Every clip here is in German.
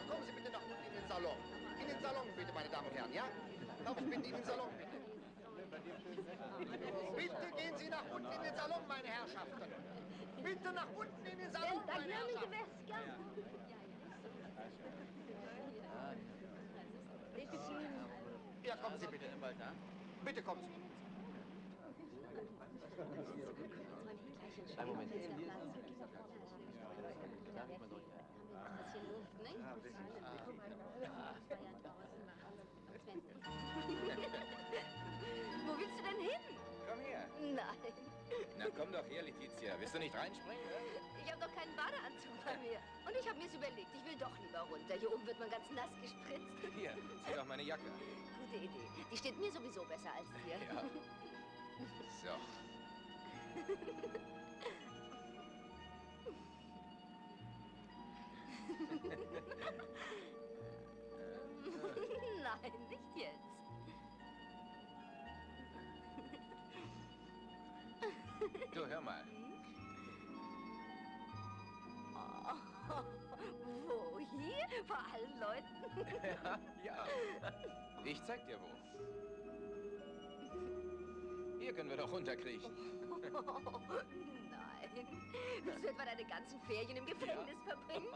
Kommen Sie bitte nach unten in den Salon. In den Salon, bitte, meine Damen und Herren, ja? Darf ich bitte in den Salon, bitte? Bitte gehen Sie nach unten in den Salon, meine Herrschaften. Bitte nach unten in den Salon, meine Herrschaften. Ja, kommen Sie bitte. Bitte kommen Sie. Einen Moment. Wo willst du denn hin? Komm her. Nein, Na komm doch her, Letizia. Willst du nicht reinspringen? ich habe doch keinen Badeanzug bei mir. Und ich habe mir's überlegt, ich will doch lieber runter. Hier oben wird man ganz nass gespritzt. Hier, zieh doch meine Jacke an. Gute Idee. Die steht mir sowieso besser als dir. Ja. So. Nein, nicht jetzt. Du, hör mal. Wo? Hier? Vor allen Leuten? Ja. Ich zeig dir wo. Hier können wir doch runterkriechen. Nein. Willst du etwa deine ganzen Ferien im Gefängnis verbringen?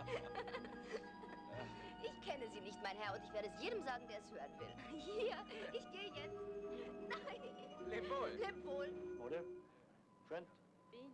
Ich kenne sie nicht, mein Herr, und ich werde es jedem sagen, der es hören will. Hier, ich gehe jetzt. Nein. Leb wohl. Leb wohl. Oder? Friend? Bitte.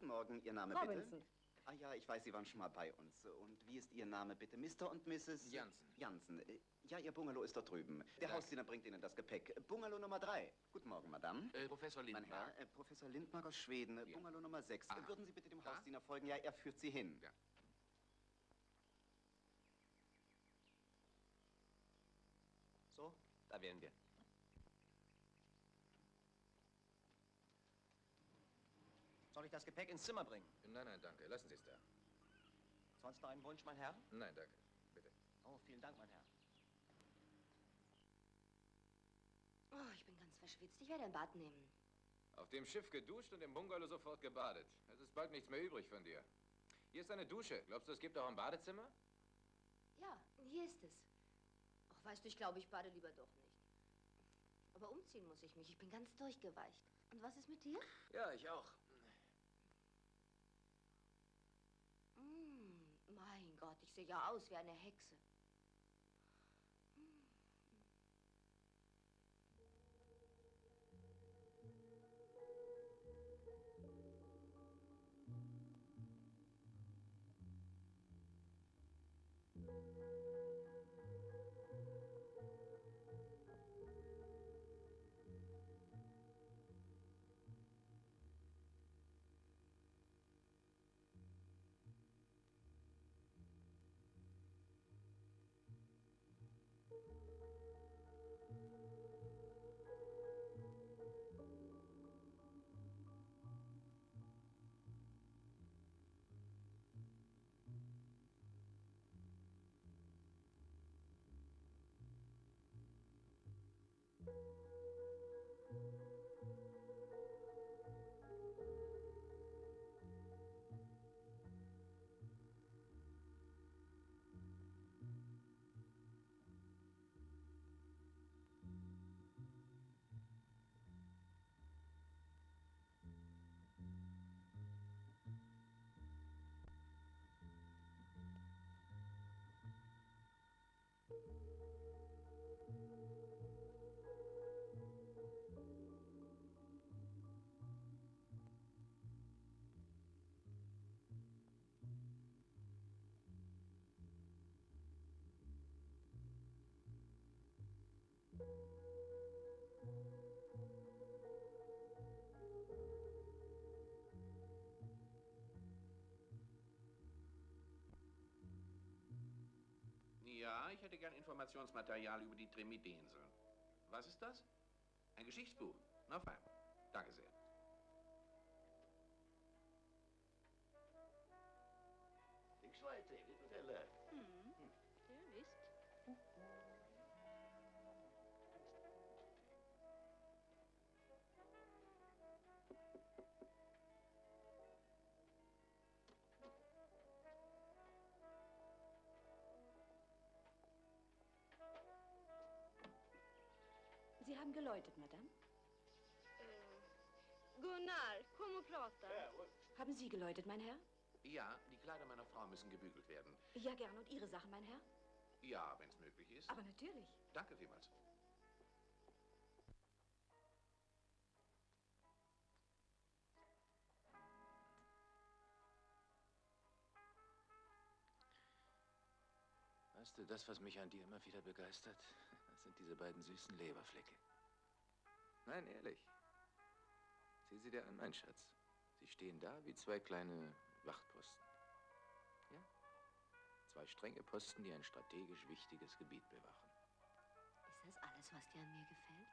Morgen, Ihr Name bitte? Robinson. Ah ja, ich weiß, Sie waren schon mal bei uns. Und wie ist Ihr Name bitte? Mr. und Mrs. Jansen. Jansen. Ja, Ihr Bungalow ist dort drüben. Der Danke. Hausdiener bringt Ihnen das Gepäck. Bungalow Nummer 3. Guten Morgen, Madame. Professor Mein Lindner. Herr, Professor Lindmark aus Schweden, Ja. Bungalow Nummer 6. Aha. Würden Sie bitte dem Ja. Hausdiener folgen? Ja, er führt Sie hin. Ja. So, da wären wir. Soll ich das Gepäck ins Zimmer bringen? Nein, nein, danke. Lassen Sie es da. Sonst noch einen Wunsch, mein Herr? Nein, danke. Bitte. Oh, vielen Dank, mein Herr. Oh, ich bin ganz verschwitzt. Ich werde ein Bad nehmen. Auf dem Schiff geduscht und im Bungalow sofort gebadet. Es ist bald nichts mehr übrig von dir. Hier ist eine Dusche. Glaubst du, es gibt auch ein Badezimmer? Ja, hier ist es. Ach, weißt du, ich glaube, ich bade lieber doch nicht. Aber umziehen muss ich mich. Ich bin ganz durchgeweicht. Und was ist mit dir? Ja, ich auch. Mein Gott, ich sehe ja aus wie eine Hexe. Ja, ich hätte gern Informationsmaterial über die Tremideenseln. Was ist das? Ein Geschichtsbuch? Na fein. Danke sehr. Ik zal je tegen vertellen. Ja, wisst. Sie haben geläutet, Madame. Gunnar, komm och prata. Haben Sie geläutet, mein Herr? Ja, die Kleider meiner Frau müssen gebügelt werden. Ja, gern. Und Ihre Sachen, mein Herr? Ja, wenn es möglich ist. Aber natürlich. Danke vielmals. Weißt du, das, was mich an dir immer wieder begeistert, das sind diese beiden süßen Leberflecke. Nein, ehrlich. Sieh sie dir an, mein Schatz. Sie stehen da wie zwei kleine Wachtposten. Ja? Zwei strenge Posten, die ein strategisch wichtiges Gebiet bewachen. Ist das alles, was dir an mir gefällt?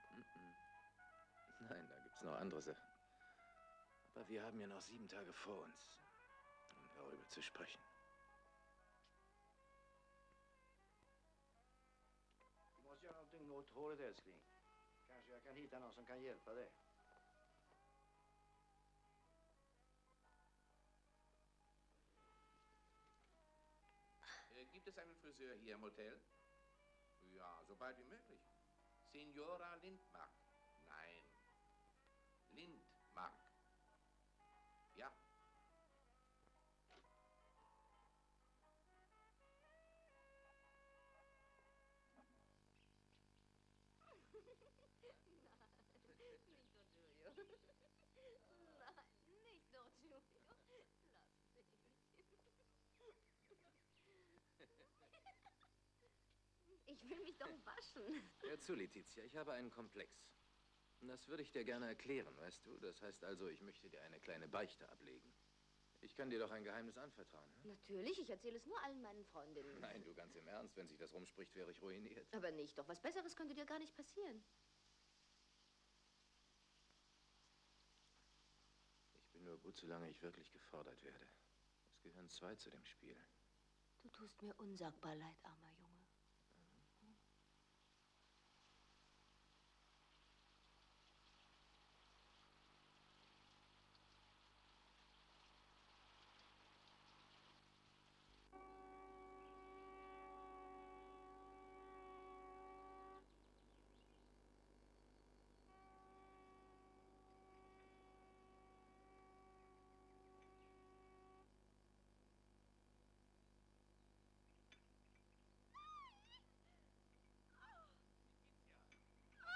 Nein, da gibt's noch andere Sachen. Aber wir haben ja noch 7 Tage vor uns, um darüber zu sprechen. Du måste göra någonting åt håret, älskling. Kanske jag kan hitta någon som kan hjälpa dig. Gibt es einen Friseur hier im Hotel? Ja, so bald wie möglich. Signora Lindmark. Nein. Lindmark. Ja. Nicht doch, Julio. Nein, nicht doch, Julio. Ich will mich doch waschen. Hör zu, Letizia, ich habe einen Komplex. Und das würde ich dir gerne erklären, weißt du? Das heißt also, ich möchte dir eine kleine Beichte ablegen. Ich kann dir doch ein Geheimnis anvertrauen. Hm? Natürlich, ich erzähle es nur allen meinen Freundinnen. Nein, du ganz im Ernst, wenn sich das rumspricht, wäre ich ruiniert. Aber nicht doch. Was Besseres könnte dir gar nicht passieren. Ich bin nur gut, solange ich wirklich gefordert werde. Es gehören zwei zu dem Spiel. Du tust mir unsagbar leid, armer Junge.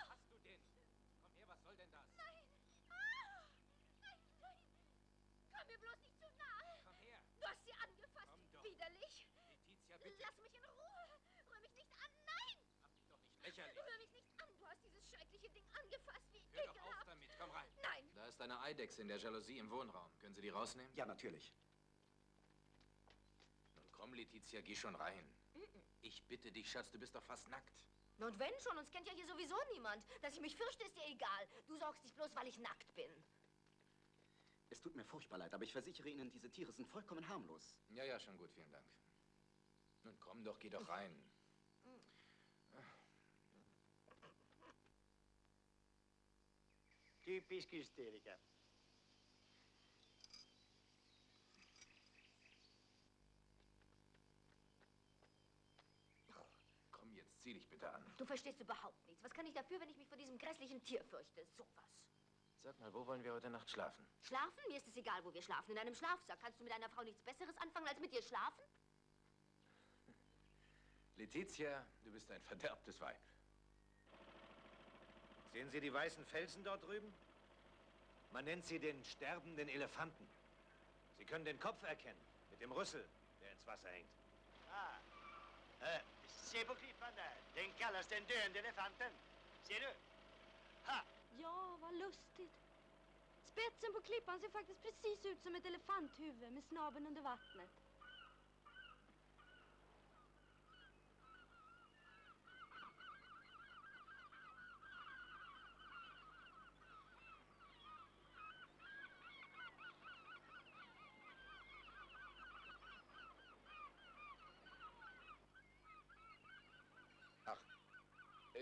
Hast du den? Komm her, was soll denn das? Nein! Ah! Nein, nein! Komm mir bloß nicht zu nahe! Komm her! Du hast sie angefasst! Komm doch. Widerlich! Letizia, bitte. Lass mich in Ruhe! Rühr mich nicht an! Nein! Mach dich doch nicht lächerlich. Rühr mich nicht an! Du hast dieses schreckliche Ding angefasst! Wie Hör doch auf ekelhaft! damit, komm rein. Nein! Da ist eine Eidechse in der Jalousie im Wohnraum. Können Sie die rausnehmen? Ja, natürlich. Nun komm, Letizia, geh schon rein. Ich bitte dich, Schatz, du bist doch fast nackt. Und wenn schon, uns kennt ja hier sowieso niemand. Dass ich mich fürchte, ist dir egal. Du sorgst dich bloß, weil ich nackt bin. Es tut mir furchtbar leid, aber ich versichere Ihnen, diese Tiere sind vollkommen harmlos. Ja, ja, schon gut, vielen Dank. Nun komm doch, geh doch rein. Typisch Hysteriker. Komm jetzt, zieh dich bitte an. Du verstehst überhaupt nichts. Was kann ich dafür, wenn ich mich vor diesem grässlichen Tier fürchte? Sowas. Sag mal, wo wollen wir heute Nacht schlafen? Schlafen? Mir ist es egal, wo wir schlafen. In einem Schlafsack. Kannst du mit einer Frau nichts Besseres anfangen, als mit ihr schlafen? Letizia, du bist ein verderbtes Weib. Sehen Sie die weißen Felsen dort drüben? Man nennt sie den sterbenden Elefanten. Sie können den Kopf erkennen, mit dem Rüssel, der ins Wasser hängt. Ah, se på klippan där. Den kallas den döende elefanten. Ser du? Ha! Ja, vad lustigt. Spetsen på klippan ser faktiskt precis ut som ett elefanthuvud med snabeln under vattnet.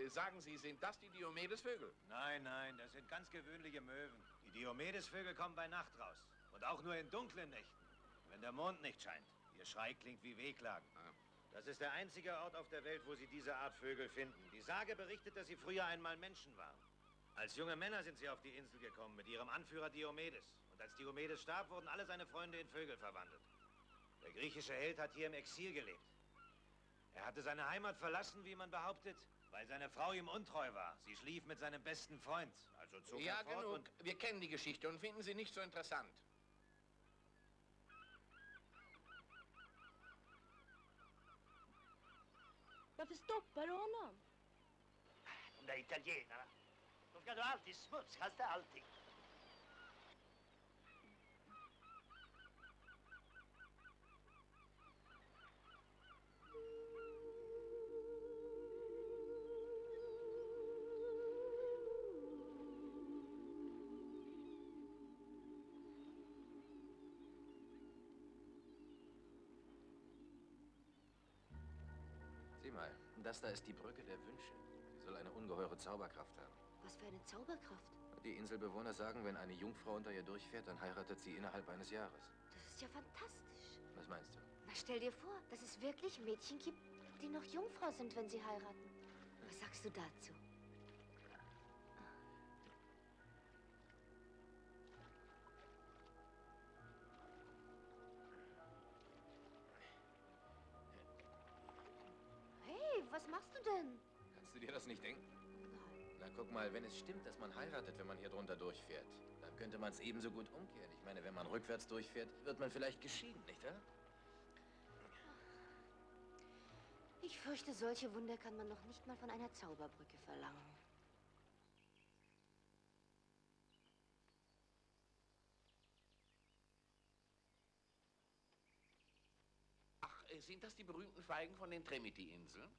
Sagen Sie, sind das die Diomedes-Vögel? Nein, nein, das sind ganz gewöhnliche Möwen. Die Diomedesvögel kommen bei Nacht raus. Und auch nur in dunklen Nächten, wenn der Mond nicht scheint. Ihr Schrei klingt wie Wehklagen. Das ist der einzige Ort auf der Welt, wo Sie diese Art Vögel finden. Die Sage berichtet, dass sie früher einmal Menschen waren. Als junge Männer sind sie auf die Insel gekommen mit ihrem Anführer Diomedes. Und als Diomedes starb, wurden alle seine Freunde in Vögel verwandelt. Der griechische Held hat hier im Exil gelebt. Er hatte seine Heimat verlassen, wie man behauptet, weil seine Frau ihm untreu war. Sie schlief mit seinem besten Freund. Also zog Ja, er fort genug. und... Wir kennen die Geschichte und finden sie nicht so interessant. Varför stoppar du honom? De där italienarna. De ska då alltid smutskasta allting. Sieh mal, das da ist die Brücke der Wünsche. Sie soll eine ungeheure Zauberkraft haben. Was für eine Zauberkraft. Die Inselbewohner sagen, wenn eine Jungfrau unter ihr durchfährt, dann heiratet sie innerhalb eines Jahres. Das ist ja fantastisch. Was meinst du? Na, stell dir vor, dass es wirklich Mädchen gibt, die noch Jungfrau sind, wenn sie heiraten. Was sagst du dazu? Hey, was machst du denn? Kannst du dir das nicht denken? Nein. Na, guck mal, wenn es stimmt, dass man heiratet, wenn man hier drunter durchfährt, dann könnte man es ebenso gut umkehren. Ich meine, wenn man rückwärts durchfährt, wird man vielleicht geschieden, nicht wahr? Ich fürchte, solche Wunder kann man noch nicht mal von einer Zauberbrücke verlangen. Ach, sind das die berühmten Feigen von den Tremiti-Inseln?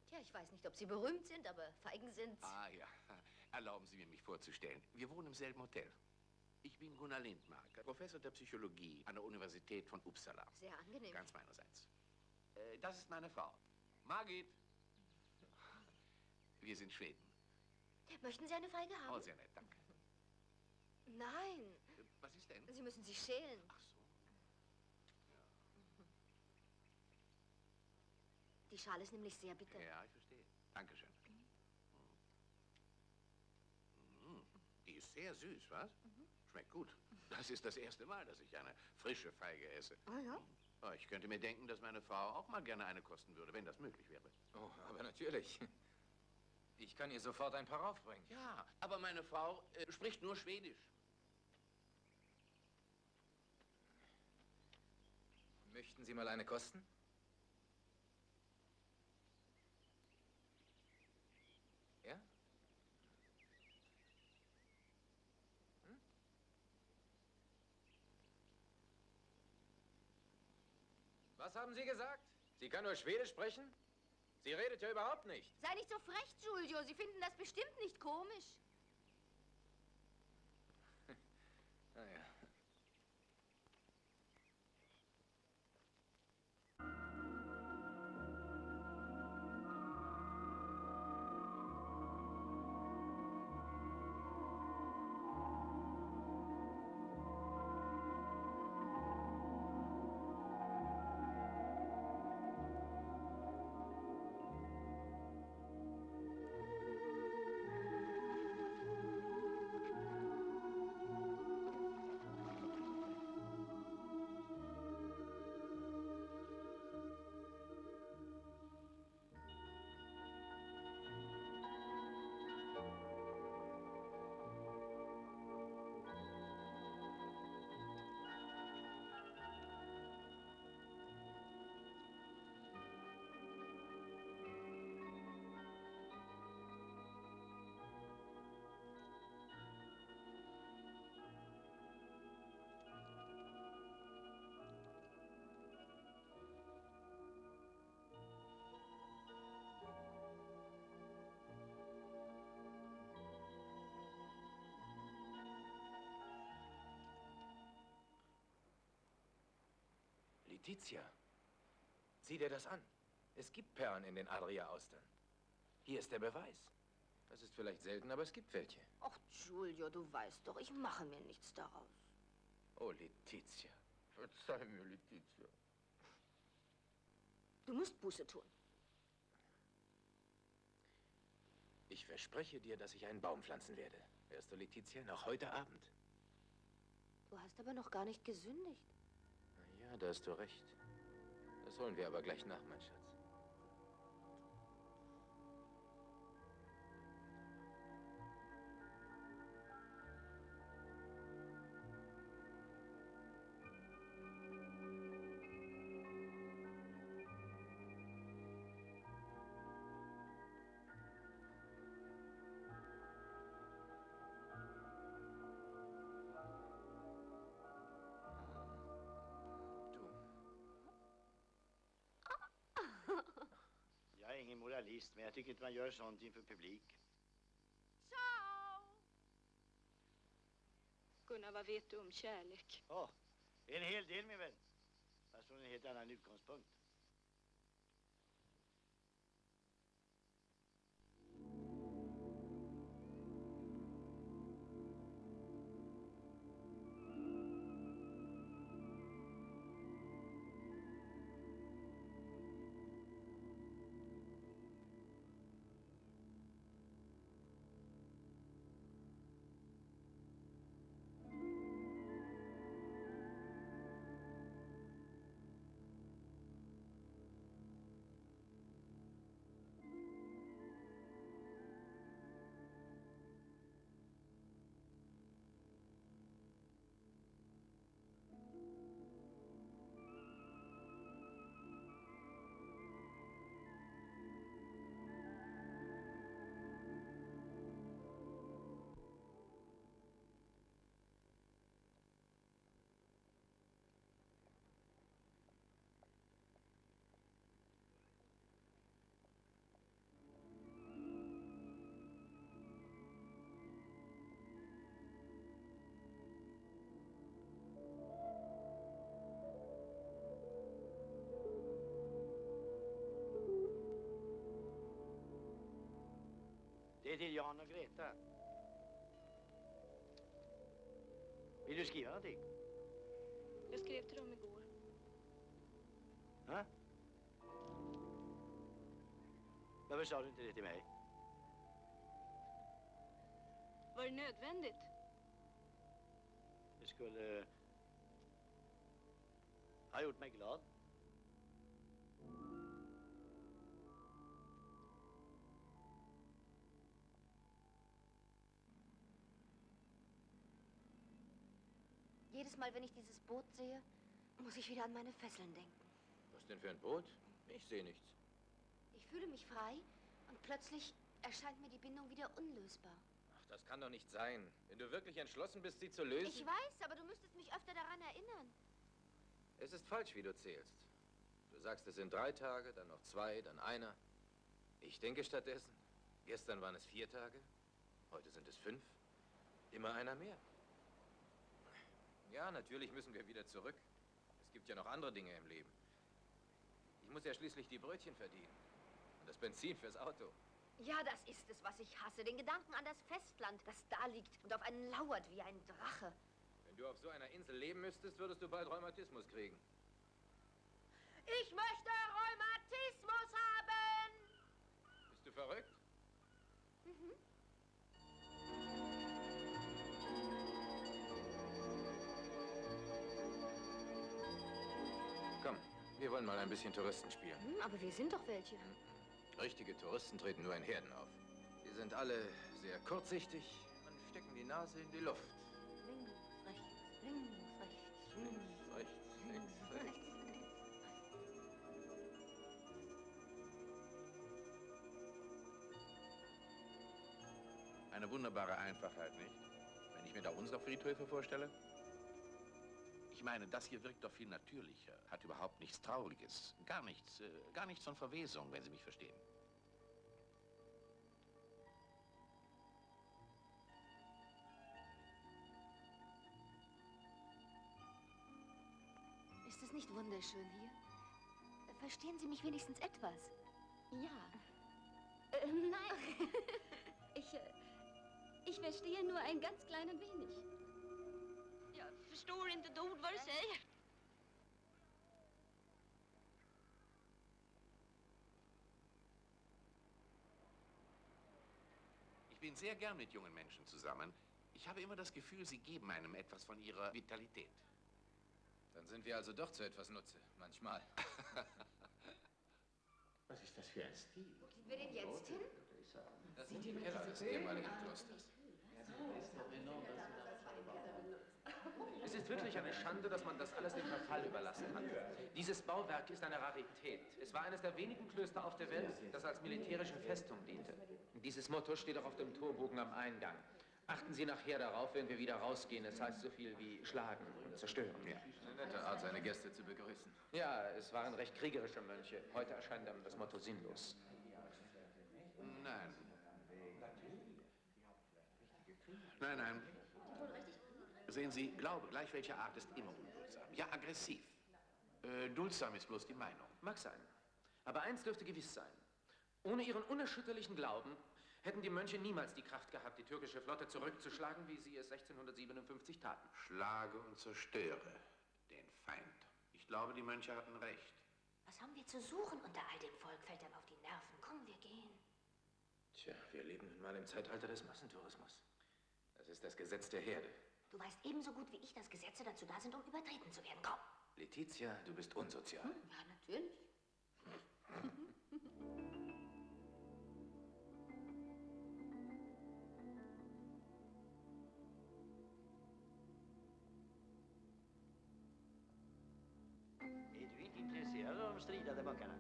Tja, ich weiß nicht, ob sie berühmt sind, aber Feigen sind's. Ah ja, erlauben Sie mir, mich vorzustellen. Wir wohnen im selben Hotel. Ich bin Gunnar Lindmark, Professor der Psychologie an der Universität von Uppsala. Sehr angenehm. Ganz meinerseits. Das ist meine Frau, Margit. Wir sind Schweden. Möchten Sie eine Feige haben? Oh, sehr nett, danke. Nein, Was ist denn? Sie müssen sich schälen. Ach so. Die Schale ist nämlich sehr bitter. Ja, ich verstehe. Dankeschön. Die ist sehr süß, was? Schmeckt gut. Das ist das erste Mal, dass ich eine frische Feige esse. Ah ja? Oh, ich könnte mir denken, dass meine Frau auch mal gerne eine kosten würde, wenn das möglich wäre. Oh, aber natürlich. Ich kann ihr sofort ein paar raufbringen. Ja, aber meine Frau spricht nur Schwedisch. Möchten Sie mal eine kosten? Ja? Hm? Was haben Sie gesagt? Sie kann nur Schwedisch sprechen? Sie redet ja überhaupt nicht. Sei nicht so frech, Giulio. Sie finden das bestimmt nicht komisch. Naja. Letizia, sieh dir das an. Es gibt Perlen in den Adria-Austern. Hier ist der Beweis. Das ist vielleicht selten, aber es gibt welche. Ach, Giulio, du weißt doch, ich mache mir nichts daraus. Oh, Letizia. Verzeih mir, Letizia. Du musst Buße tun. Ich verspreche dir, dass ich einen Baum pflanzen werde. Hörst du, Letizia? Noch heute Abend. Du hast aber noch gar nicht gesündigt. Na ja, da hast du recht. Das holen wir aber gleich nach, mein Schatz. Jag är ingen moralist, men jag tycker inte man gör sånt inför publik. Ciao! Gunnar, vad vet du om kärlek? En hel del, min vän. Fast från en helt annan utgångspunkt. till Jan och Greta. Vill du skriva någonting? Jag skrev till dem igår. Ha? Varför sa du inte det till mig? Var det nödvändigt? Det skulle ha gjort mig glad. Jedes Mal, wenn ich dieses Boot sehe, muss ich wieder an meine Fesseln denken. Was denn für ein Boot? Ich sehe nichts. Ich fühle mich frei und plötzlich erscheint mir die Bindung wieder unlösbar. Ach, das kann doch nicht sein. Wenn du wirklich entschlossen bist, sie zu lösen... Ich weiß, aber du müsstest mich öfter daran erinnern. Es ist falsch, wie du zählst. Du sagst, es sind 3 Tage, dann noch 2, dann einer. Ich denke stattdessen, gestern waren es 4 Tage, heute sind es 5. Immer einer mehr. Ja, natürlich müssen wir wieder zurück. Es gibt ja noch andere Dinge im Leben. Ich muss ja schließlich die Brötchen verdienen. Und das Benzin fürs Auto. Ja, das ist es, was ich hasse. Den Gedanken an das Festland, das da liegt und auf einen lauert wie ein Drache. Wenn du auf so einer Insel leben müsstest, würdest du bald Rheumatismus kriegen. Ich möchte Rheumatismus haben! Bist du verrückt? Mhm. Komm, wir wollen mal ein bisschen Touristen spielen. Aber wir sind doch welche. Richtige Touristen treten nur in Herden auf. Sie sind alle sehr kurzsichtig und stecken die Nase in die Luft. Links, rechts, links, rechts. Links, rechts, links, rechts. Eine wunderbare Einfachheit, nicht? Wenn ich mir da unsere Friedhöfe vorstelle. Ich meine, das hier wirkt doch viel natürlicher, hat überhaupt nichts Trauriges, gar nichts von Verwesung, wenn Sie mich verstehen. Ist es nicht wunderschön hier? Verstehen Sie mich wenigstens etwas? Ja. Nein. Ich verstehe nur ein ganz kleinen wenig. Jag förstår inte ett ord vad du säger. Ich bin sehr gern mit jungen Menschen zusammen. Ich habe immer das Gefühl, sie geben einem etwas von ihrer Vitalität. Dann sind wir also doch zu etwas Nutze, manchmal. Was ist das für ein Stil? Wo kriegen wir den jetzt hin? Das sind die Keller des ehemaligen Klosters. Es ist wirklich eine Schande, dass man das alles dem Verfall überlassen hat. Dieses Bauwerk ist eine Rarität. Es war eines der wenigen Klöster auf der Welt, das als militärische Festung diente. Dieses Motto steht auch auf dem Torbogen am Eingang. Achten Sie nachher darauf, wenn wir wieder rausgehen. Es heißt so viel wie schlagen und zerstören. Ja. Eine nette Art, seine Gäste zu begrüßen. Ja, es waren recht kriegerische Mönche. Heute erscheint einem das Motto sinnlos. Nein. Nein. Sehen Sie, Glaube, gleich welcher Art, ist immer unduldsam. Ja, aggressiv. Duldsam ist bloß die Meinung. Mag sein. Aber eins dürfte gewiss sein. Ohne ihren unerschütterlichen Glauben hätten die Mönche niemals die Kraft gehabt, die türkische Flotte zurückzuschlagen, wie sie es 1657 taten. Schlage und zerstöre den Feind. Ich glaube, die Mönche hatten recht. Was haben wir zu suchen unter all dem Volk? Fällt einem auf die Nerven. Komm, wir gehen. Tja, wir leben nun mal im Zeitalter des Massentourismus. Das ist das Gesetz der Herde. Du weißt ebenso gut wie ich, dass Gesetze dazu da sind, um übertreten zu werden. Komm. Letizia, du bist unsozial. Ja, natürlich. Är du inte intresserad av de stridande backarna?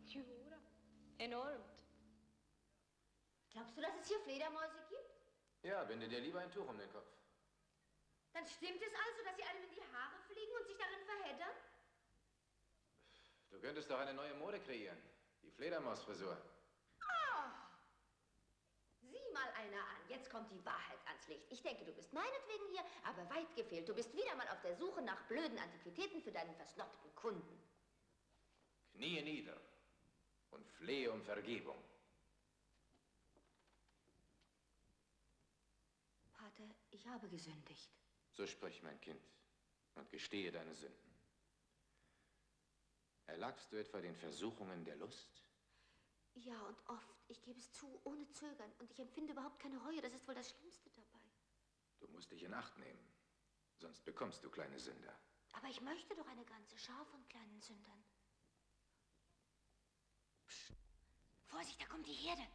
Jo då. Enormt. Glaubst du, dass es hier Fledermäuse gibt? Ja, binde dir lieber ein Tuch um den Kopf. Dann stimmt es also, dass sie einem in die Haare fliegen und sich darin verheddern? Du könntest doch eine neue Mode kreieren. Die Fledermausfrisur. Sieh mal einer an. Jetzt kommt die Wahrheit ans Licht. Ich denke, du bist meinetwegen hier, aber weit gefehlt. Du bist wieder mal auf der Suche nach blöden Antiquitäten für deinen versnobten Kunden. Knie nieder und flehe um Vergebung. Vater, ich habe gesündigt. So sprich, mein Kind, und gestehe deine Sünden. Erlagst du etwa den Versuchungen der Lust? Ja, und oft. Ich gebe es zu, ohne Zögern. Und ich empfinde überhaupt keine Reue. Das ist wohl das Schlimmste dabei. Du musst dich in Acht nehmen, sonst bekommst du kleine Sünder. Aber ich möchte doch eine ganze Schar von kleinen Sündern. Psst. Vorsicht, da kommt die Herde.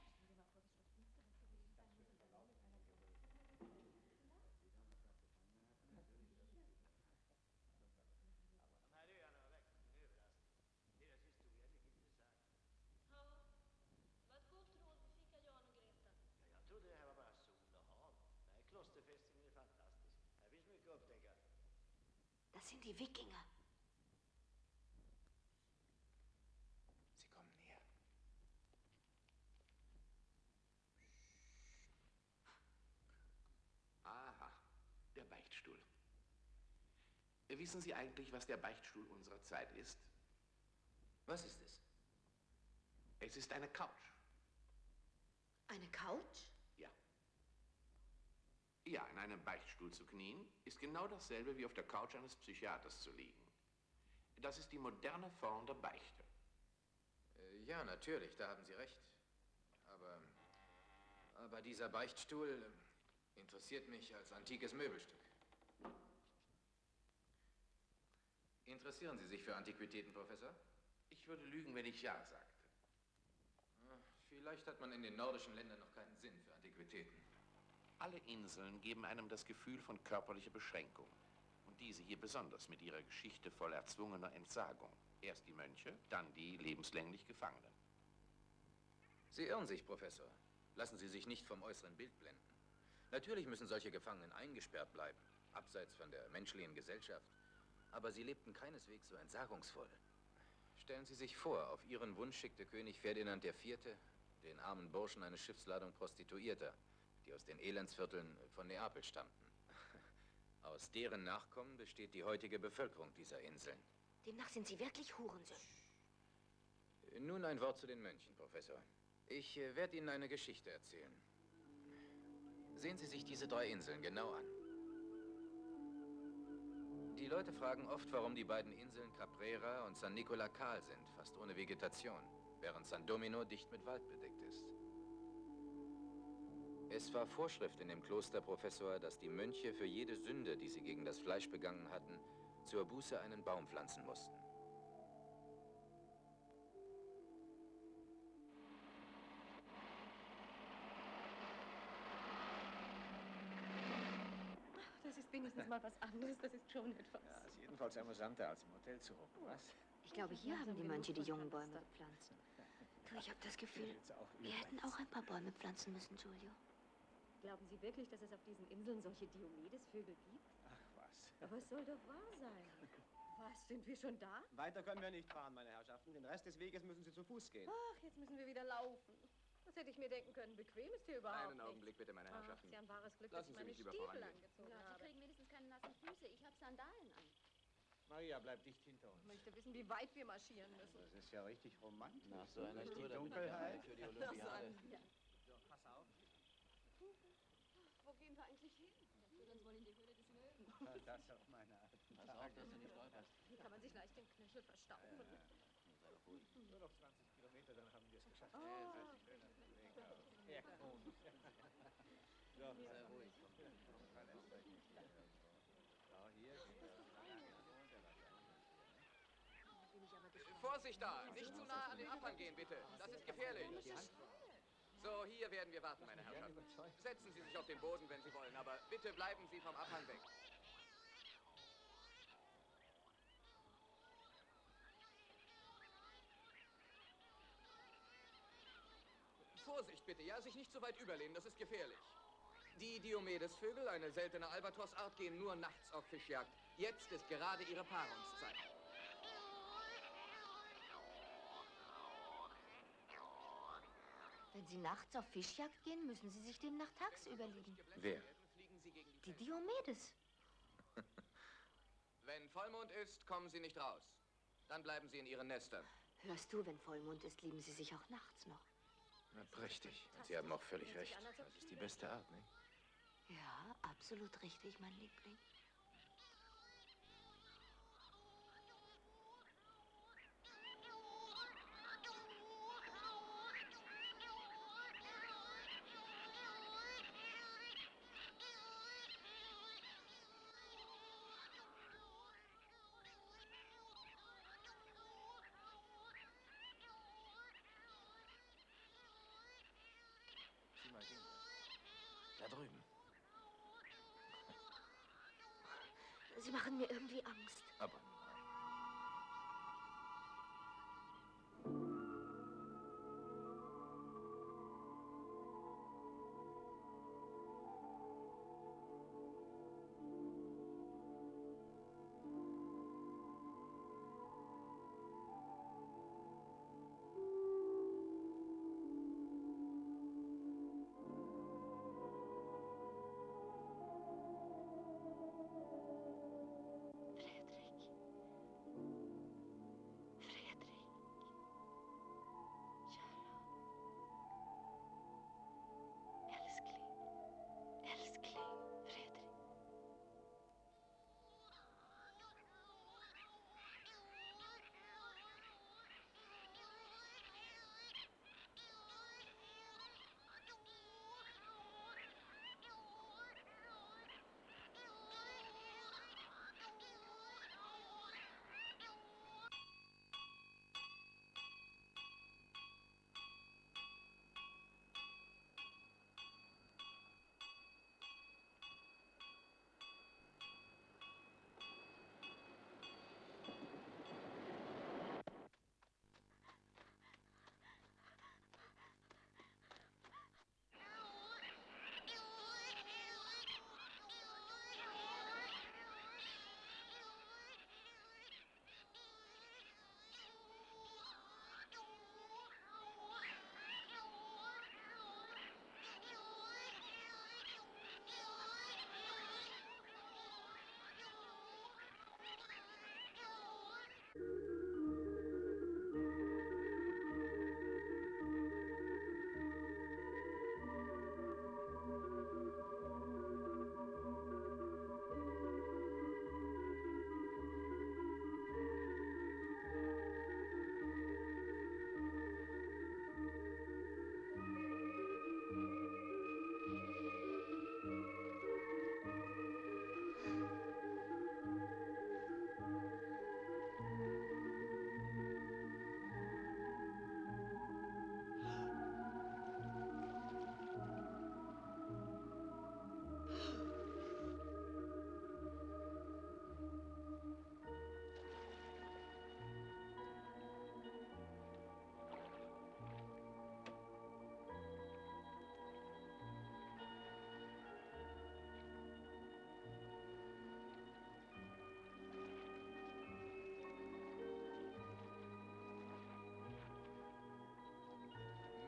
Du, det här var bara sol och hav. Nej, klosterfästningen är fantastisk. Här finns mycket att upptäcka. Das sind die Wikinger. Sie kommen näher. Aha, der Beichtstuhl. Wissen Sie eigentlich, was der Beichtstuhl unserer Zeit ist? Was ist es? Es ist eine Couch. Eine Couch? Ja. Ja, in einem Beichtstuhl zu knien, ist genau dasselbe wie auf der Couch eines Psychiaters zu liegen. Das ist die moderne Form der Beichte. Ja, natürlich, da haben Sie recht. Aber dieser Beichtstuhl interessiert mich als antikes Möbelstück. Interessieren Sie sich für Antiquitäten, Professor? Ich würde lügen, wenn ich ja sagte. Vielleicht hat man in den nordischen Ländern noch keinen Sinn für Antiquitäten. Alle Inseln geben einem das Gefühl von körperlicher Beschränkung. Und diese hier besonders mit ihrer Geschichte voll erzwungener Entsagung. Erst die Mönche, dann die lebenslänglich Gefangenen. Sie irren sich, Professor. Lassen Sie sich nicht vom äußeren Bild blenden. Natürlich müssen solche Gefangenen eingesperrt bleiben, abseits von der menschlichen Gesellschaft. Aber sie lebten keineswegs so entsagungsvoll. Stellen Sie sich vor, auf Ihren Wunsch schickte König Ferdinand IV. Den armen Burschen eine Schiffsladung Prostituierter, die aus den Elendsvierteln von Neapel stammten. Aus deren Nachkommen besteht die heutige Bevölkerung dieser Inseln. Demnach sind Sie wirklich Hurensöhne. Nun ein Wort zu den Mönchen, Professor. Ich werde Ihnen eine Geschichte erzählen. Sehen Sie sich diese 3 Inseln genau an. Die Leute fragen oft, warum die beiden Inseln Caprera und San Nicola kahl sind, fast ohne Vegetation, während San Domino dicht mit Wald bedeckt ist. Es war Vorschrift in dem Kloster, Professor, dass die Mönche für jede Sünde, die sie gegen das Fleisch begangen hatten, zur Buße einen Baum pflanzen mussten. Das ist wenigstens mal was anderes. Das ist schon etwas. Ja, ist jedenfalls amüsanter als im Hotel zu hocken, was? Ich glaube, hier haben die Mönche die jungen Bäume gepflanzt. Du, ich habe das Gefühl, wir hätten auch ein paar Bäume pflanzen müssen, Giulio. Glauben Sie wirklich, dass es auf diesen Inseln solche Diomedesvögel gibt? Ach was. Aber es soll doch wahr sein. Was, sind wir schon da? Weiter können wir nicht fahren, meine Herrschaften. Den Rest des Weges müssen Sie zu Fuß gehen. Ach, jetzt müssen wir wieder laufen. Das hätte ich mir denken können. Bequem ist hier überhaupt Einen Augenblick bitte, meine Ach, Herrschaften. ist ja ein wahres Glück, Lassen dass ich Sie meine mich lieber Stiefel vorangehen. angezogen Ja, habe. Sie kriegen wenigstens keine nassen Füße. Ich habe Sandalen an. Maria, bleib dicht hinter uns. Ich möchte wissen, wie weit wir marschieren müssen. Das ist ja richtig romantisch. Nach so einer Die Tour Dunkelheit. für die Olympiade. So, pass auf. Wo gehen wir eigentlich hin? Wir führen uns wohl in die Höhle des Löwen. Das auf meine alten Pass auf, dass du nicht stolperst. Hier kann man sich leicht den Knöchel verstauchen. Sei doch ruhig. Nur noch 20 Kilometer, dann haben wir es geschafft. Oh. Ja, komm. So, Sei ruhig. Ja, hier geht es. Vorsicht da! Nicht zu nah an den Abhang gehen, bitte. Das ist gefährlich. So, hier werden wir warten, meine Herrschaften. Setzen Sie sich auf den Boden, wenn Sie wollen, aber bitte bleiben Sie vom Abhang weg. Vorsicht bitte, ja, sich nicht so weit überlehnen, das ist gefährlich. Die Diomedesvögel, eine seltene Albatrossart, gehen nur nachts auf Fischjagd. Jetzt ist gerade ihre Paarungszeit. Wenn Sie nachts auf Fischjagd gehen, müssen Sie sich demnach tagsüber liegen. Wer? Die Diomedes. Wenn Vollmond ist, kommen Sie nicht raus. Dann bleiben Sie in Ihren Nestern. Hörst du, wenn Vollmond ist, lieben Sie sich auch nachts noch. Na, prächtig. Und Sie haben auch völlig recht. Das ist die beste Art, nicht? Ja, ab absolut richtig, mein Liebling. Sieh mal den. Da drüben. Sie machen mir irgendwie Angst. Aber nein.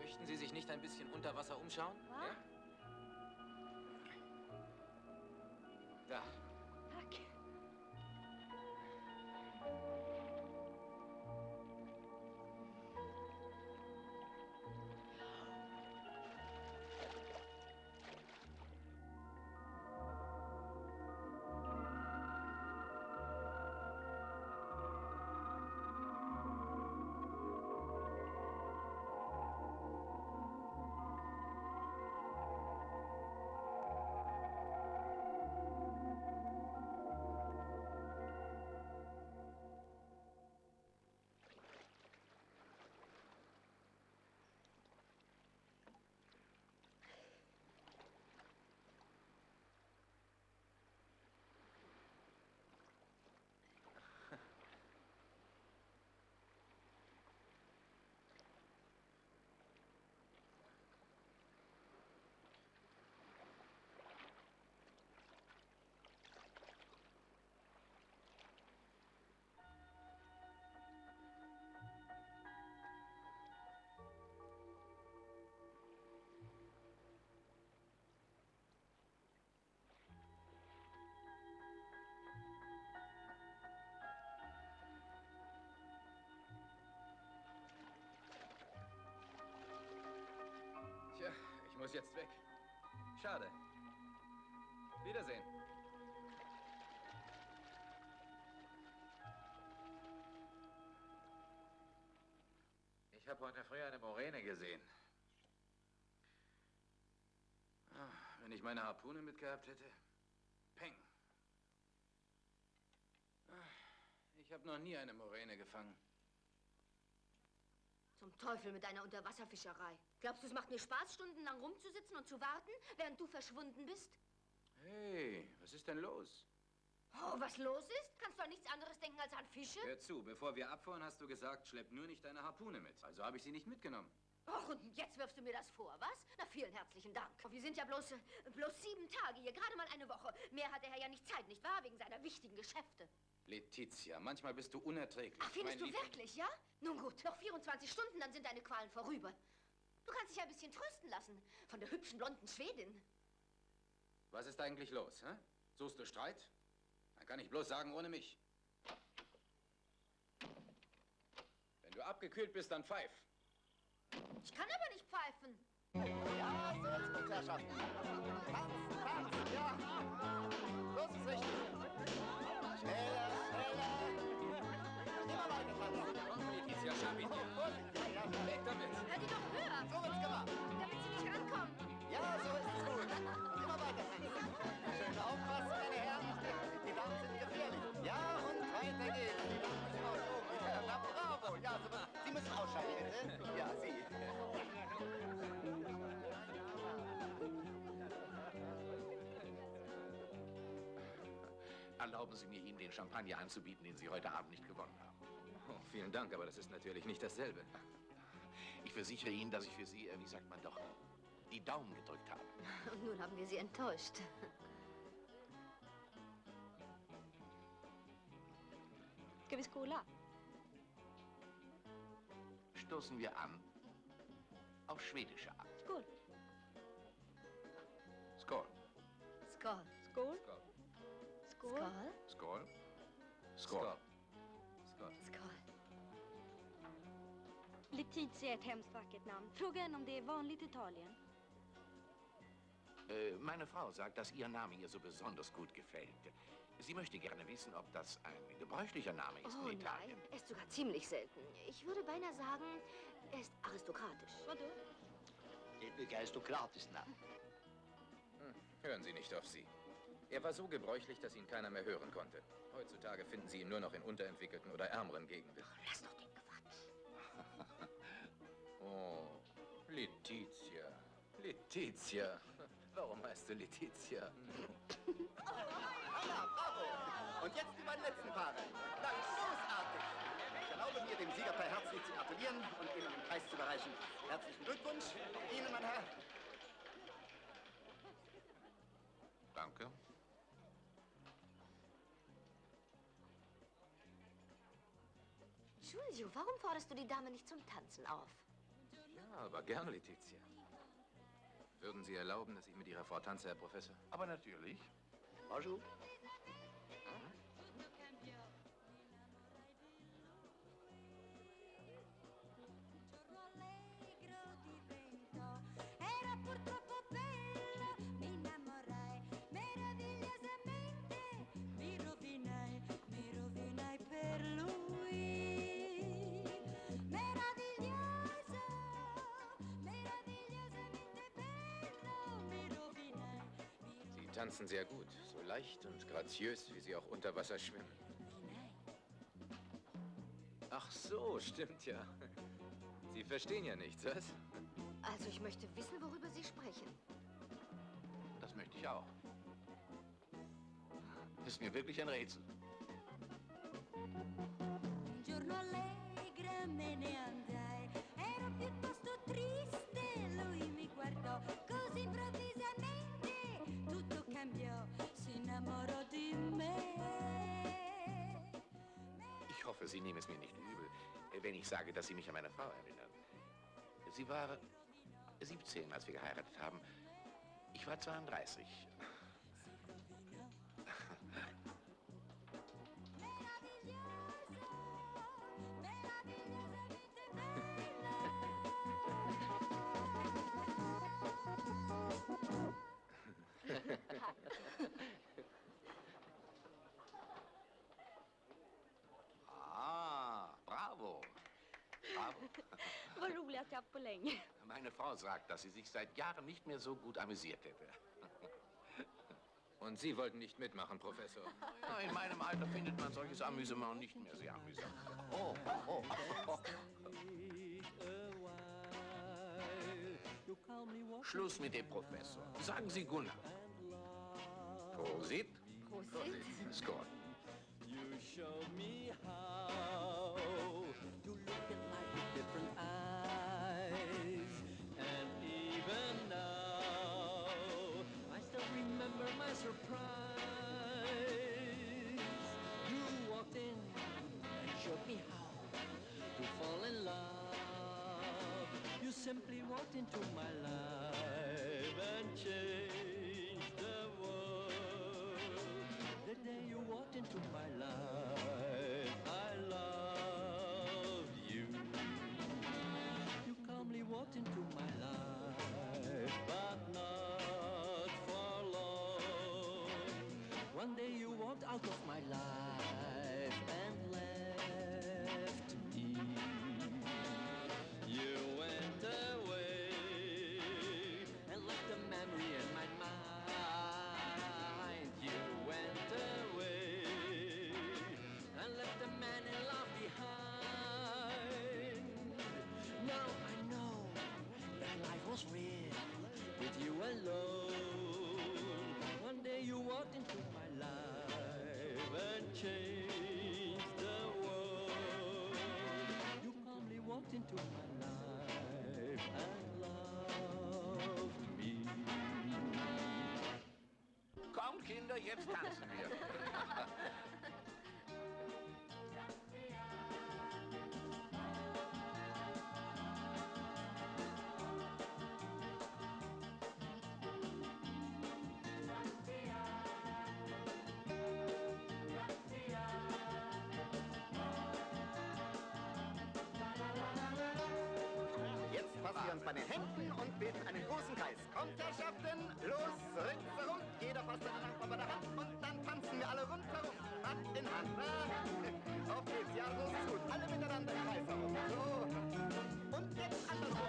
Möchten Sie sich nicht ein bisschen unter Wasser umschauen? Was? Ja? Da. Danke. Tja, ich muss jetzt weg. Schade. Wiedersehen. Ich habe heute früh eine Moräne gesehen. Wenn ich meine Harpune mitgehabt hätte. Peng. Ich habe noch nie eine Moräne gefangen. Zum Teufel mit deiner Unterwasserfischerei. Glaubst du, es macht mir Spaß, stundenlang rumzusitzen und zu warten, während du verschwunden bist? Hey, was ist denn los? Oh, was los ist? Kannst du an nichts anderes denken als an Fische? Hör zu, bevor wir abfahren, hast du gesagt, schlepp nur nicht deine Harpune mit. Also habe ich sie nicht mitgenommen. Och, und jetzt wirfst du mir das vor, was? Na, vielen herzlichen Dank. Wir sind ja bloß 7 Tage hier, gerade mal eine Woche. Mehr hat der Herr ja nicht Zeit, nicht wahr? Wegen seiner wichtigen Geschäfte. Letizia, manchmal bist du unerträglich. Ach, findest du Mein Lieb- wirklich, ja? Nun gut, noch 24 Stunden, dann sind deine Qualen vorüber. Du kannst dich ein bisschen trösten lassen von der hübschen blonden Schwedin. Was ist eigentlich los, hä? Suchst du Streit? Dann kann ich bloß sagen, ohne mich. Wenn du abgekühlt bist, dann pfeif. Ich kann aber nicht pfeifen. Ja, so ist gut, Herrschaften. Tanz, ja. So ist es richtig. Schneller, schneller. Immer weiter, Tanz. Letizia, schaff ihn dir. Vorsicht, ja, ja. Weg damit. Hör die doch höher, So wird's gemacht. damit sie nicht rankommen. Ja, so ist es gut. Und immer weiter, Tanz. Schön aufpassen, meine Herren. Die Damen sind gefährlich. Ja, und weiter geht's. Die Damen müssen auch oben. Ja, na, bravo. Ja, so, Sie müssen ausschalten, bitte. Ja, Sie. Erlauben Sie mir, Ihnen den Champagner anzubieten, den Sie heute Abend nicht gewonnen haben. Oh, vielen Dank, aber das ist natürlich nicht dasselbe. Ich versichere Ihnen, dass ich für Sie, wie sagt man doch, die Daumen gedrückt habe. Und nun haben wir sie enttäuscht. Ska vi skåla? Stoßen wir an auf schwedische Art. Skål. Skål. Skål. Skål. Skål. Skål. Skål. Skål. Skål. Letizia är ett hemskt vackert namn. Fråga henne om det är vanligt i Italien. Meine Frau sagt, dass Ihr Name ihr so besonders gut gefällt. Sie möchte gerne wissen, ob das ein gebräuchlicher Name ist Oh in Italien. nein, er ist sogar ziemlich selten. Ich würde beinahe sagen, er ist aristokratisch. Vadå? Ett aristokratiskt namn. Hören Sie nicht auf sie. Er war so gebräuchlich, dass ihn keiner mehr hören konnte. Heutzutage finden Sie ihn nur noch in unterentwickelten oder ärmeren Gegenden. Lass doch den Quatsch. Oh, Letizia. Letizia. Warum heißt du Letizia? Ja, bravo. Und jetzt die beiden letzten Paare. Ganz großartig. Ich erlaube mir, dem Siegerpaar herzlich zu gratulieren und Ihnen den Preis zu überreichen. Herzlichen Glückwunsch. Ihnen, mein Herr. Danke. Giulio, warum forderst du die Dame nicht zum Tanzen auf? Ja, aber gerne, Letizia. Würden Sie erlauben, dass ich mit Ihrer Frau tanze, Herr Professor? Aber natürlich. Bonjour. Era purtroppo bello, mi innamorai meravigliosamente, mi rovinai per lui. Meraviglioso, meravigliosamente bello, mi rovinai. Sie tanzen sehr gut, so leicht und graziös, wie Sie auch unter Wasser schwimmen. Ach so, stimmt ja. Sie verstehen ja nichts, was? Also ich möchte wissen, worüber Sie sprechen. Das möchte ich auch. Ist mir wirklich ein Rätsel. Un giorno allegra me ne andai, ero piuttosto triste, lui mi guardò, così improvvisamente tutto cambiò, si innamorò di me. Ich hoffe, Sie nehmen es mir nicht übel, wenn ich sage, dass Sie mich an meine Frau erinnern. Sie war 17, als wir geheiratet haben. Ich war 32. Var roligaste på länge. Meine Frau sagt, dass sie sich seit Jahren nicht mehr so gut amüsiert hätte. Und Sie wollten nicht mitmachen, Professor? Ja, in meinem Alter findet man solches Amüsement nicht mehr sehr amüsant. Oh, oh, oh. Schluss mit dem Professor. Sagen Sie Gunnar. Prosit. Prosit. Skål. You show me how to look at life with different eyes. And even now, I still remember my surprise. You walked in and showed me how to fall in love. You simply walked into my life and changed the world. The day you walked into my life, I love you. You calmly walked into my life, but not for long. One day you walked out of my life and left me. You went away and left a memory in my mind. You went away and left a man in love behind. Now I know that life was real with you alone. One day you walked into my life and changed the world. You calmly walked into my life and loved me. Komm, Kinder, jetzt tanzen wir. Jetzt fassen wir uns bei den Händen und bilden einen großen Kreis. Kommt, Herrschaften, los, ringsherum. Jeder fasst den Nachbarn bei der Hand und dann tanzen wir alle rundherum. Hand in Hand. Auf geht's, ja, so ist gut. Alle miteinander im Kreis herum. So. Und jetzt andersrum.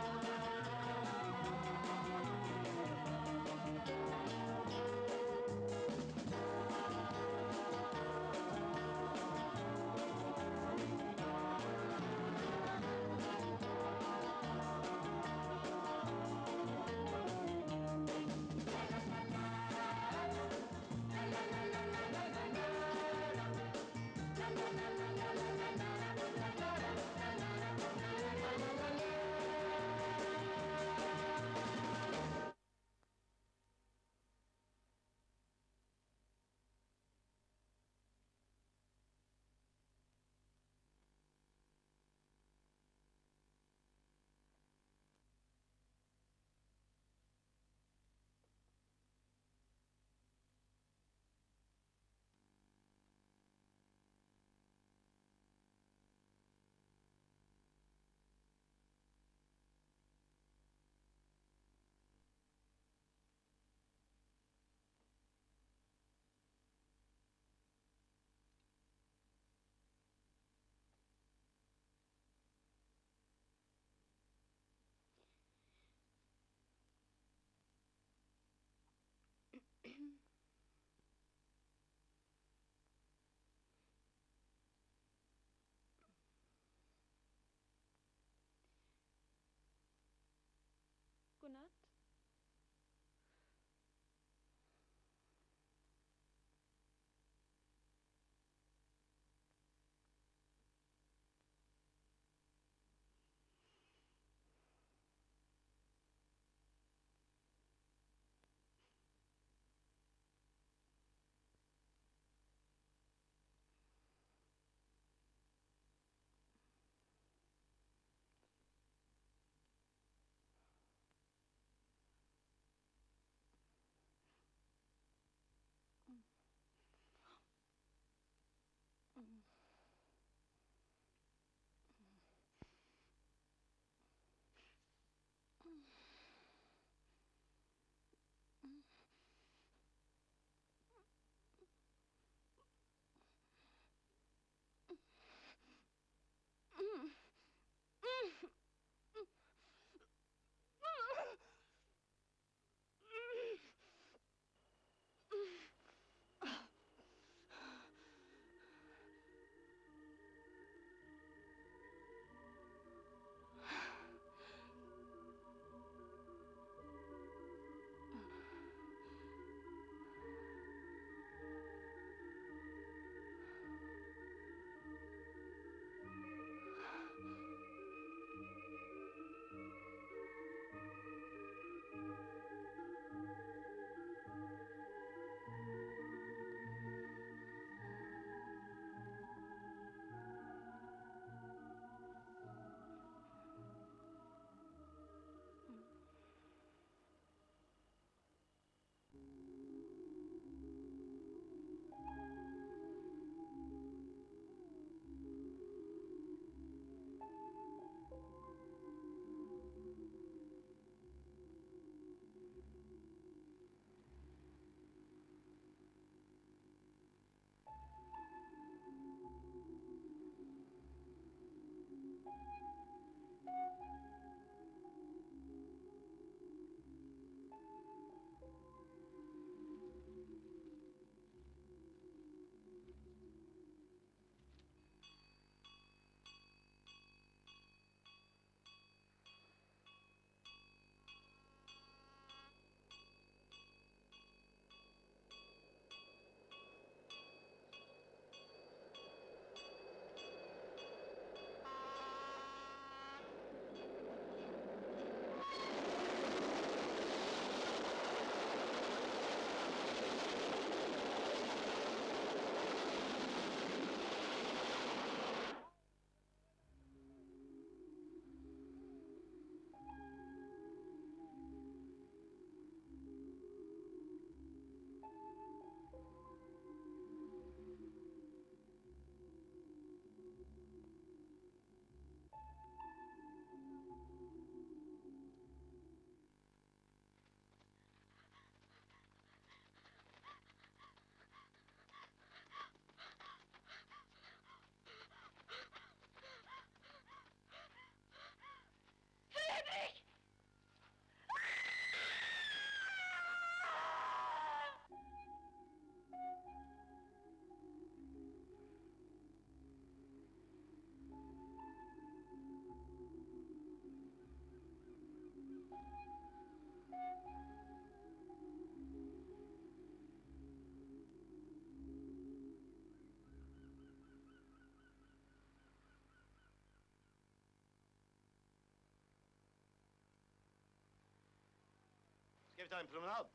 ta en promenad?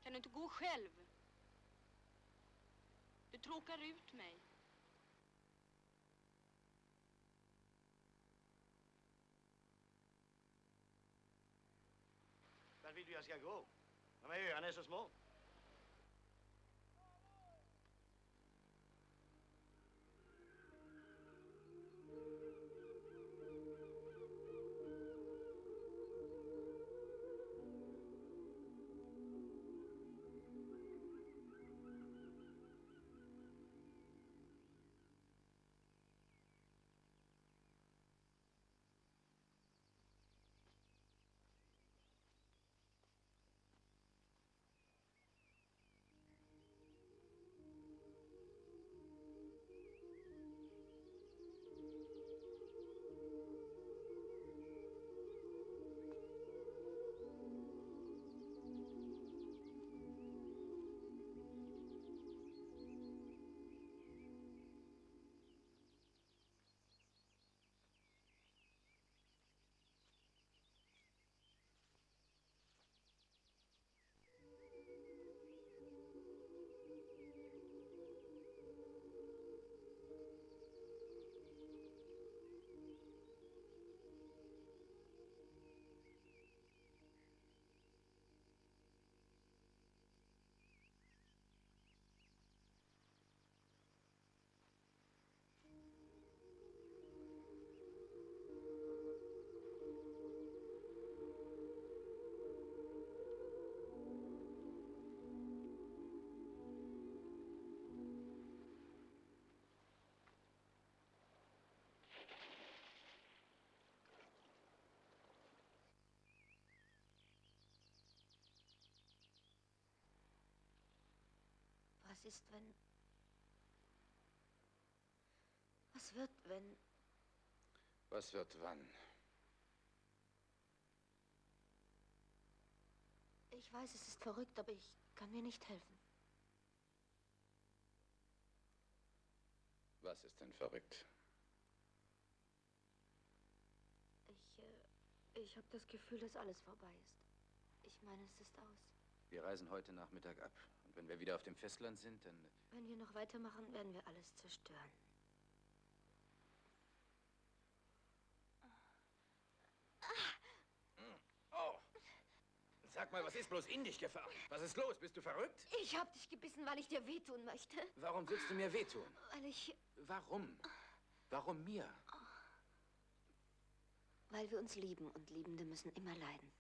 Kan du inte gå själv? Du tråkar ut mig. Vart vill du jag ska gå? De här öarna är så små. Was ist, wenn... Was wird, wenn... Was wird wann? Ich weiß, es ist verrückt, aber ich kann mir nicht helfen. Was ist denn verrückt? Ich habe das Gefühl, dass alles vorbei ist. Ich meine, es ist aus. Wir reisen heute Nachmittag ab. Und wenn wir wieder auf dem Festland sind, dann... Wenn wir noch weitermachen, werden wir alles zerstören. Oh! Sag mal, was ist bloß in dich gefahren? Was ist los? Bist du verrückt? Ich habe dich gebissen, weil ich dir wehtun möchte. Warum willst du mir wehtun? Weil ich... Warum? Warum mir? Weil wir uns lieben und Liebende müssen immer leiden.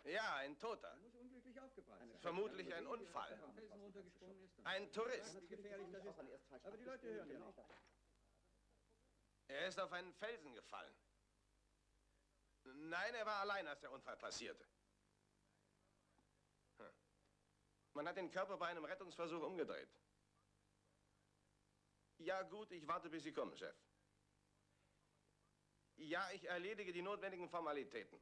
Ja, ein Toter. Vermutlich ein Unfall. Ein Tourist. Aber die Leute hören ja nicht. Er ist auf einen Felsen gefallen. Nein, er war allein, als der Unfall passierte. Man hat den Körper bei einem Rettungsversuch umgedreht. Ja gut, ich warte, bis Sie kommen, Chef. Ja, ich erledige die notwendigen Formalitäten.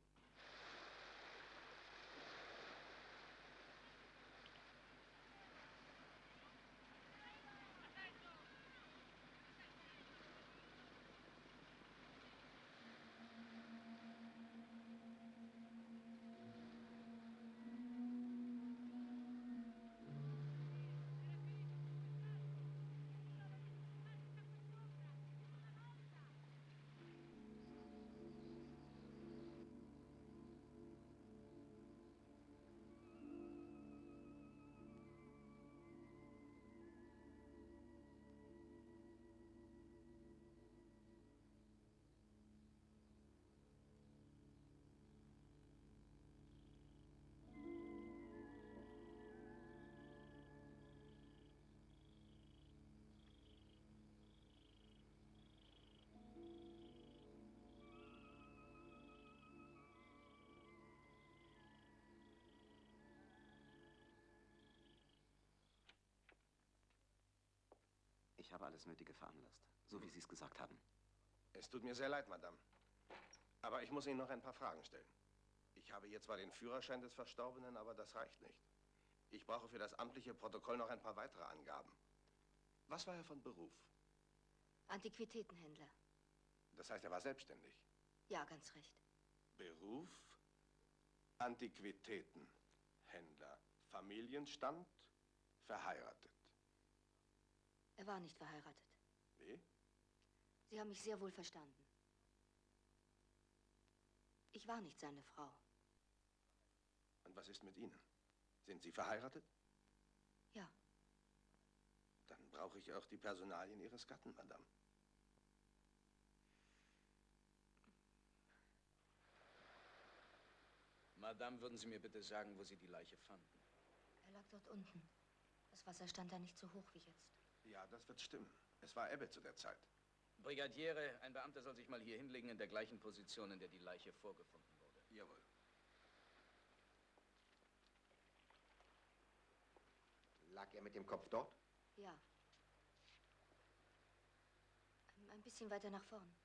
Ich habe alles Nötige veranlasst, so wie Sie es gesagt haben. Es tut mir sehr leid, Madame. Aber ich muss Ihnen noch ein paar Fragen stellen. Ich habe hier zwar den Führerschein des Verstorbenen, aber das reicht nicht. Ich brauche für das amtliche Protokoll noch ein paar weitere Angaben. Was war er von Beruf? Antiquitätenhändler. Das heißt, er war selbstständig. Ja, ganz recht. Beruf? Antiquitätenhändler. Familienstand? Verheiratet. Er war nicht verheiratet. Wie? Sie haben mich sehr wohl verstanden. Ich war nicht seine Frau. Und was ist mit Ihnen? Sind Sie verheiratet? Ja. Dann brauche ich auch die Personalien Ihres Gatten, Madame. Madame, würden Sie mir bitte sagen, wo Sie die Leiche fanden? Er lag dort unten. Das Wasser stand da nicht so hoch wie jetzt. Ja, das wird stimmen. Es war Ebbe zu der Zeit. Brigadiere, ein Beamter soll sich mal hier hinlegen in der gleichen Position, in der die Leiche vorgefunden wurde. Jawohl. Lag er mit dem Kopf dort? Ja. Ein bisschen weiter nach vorn.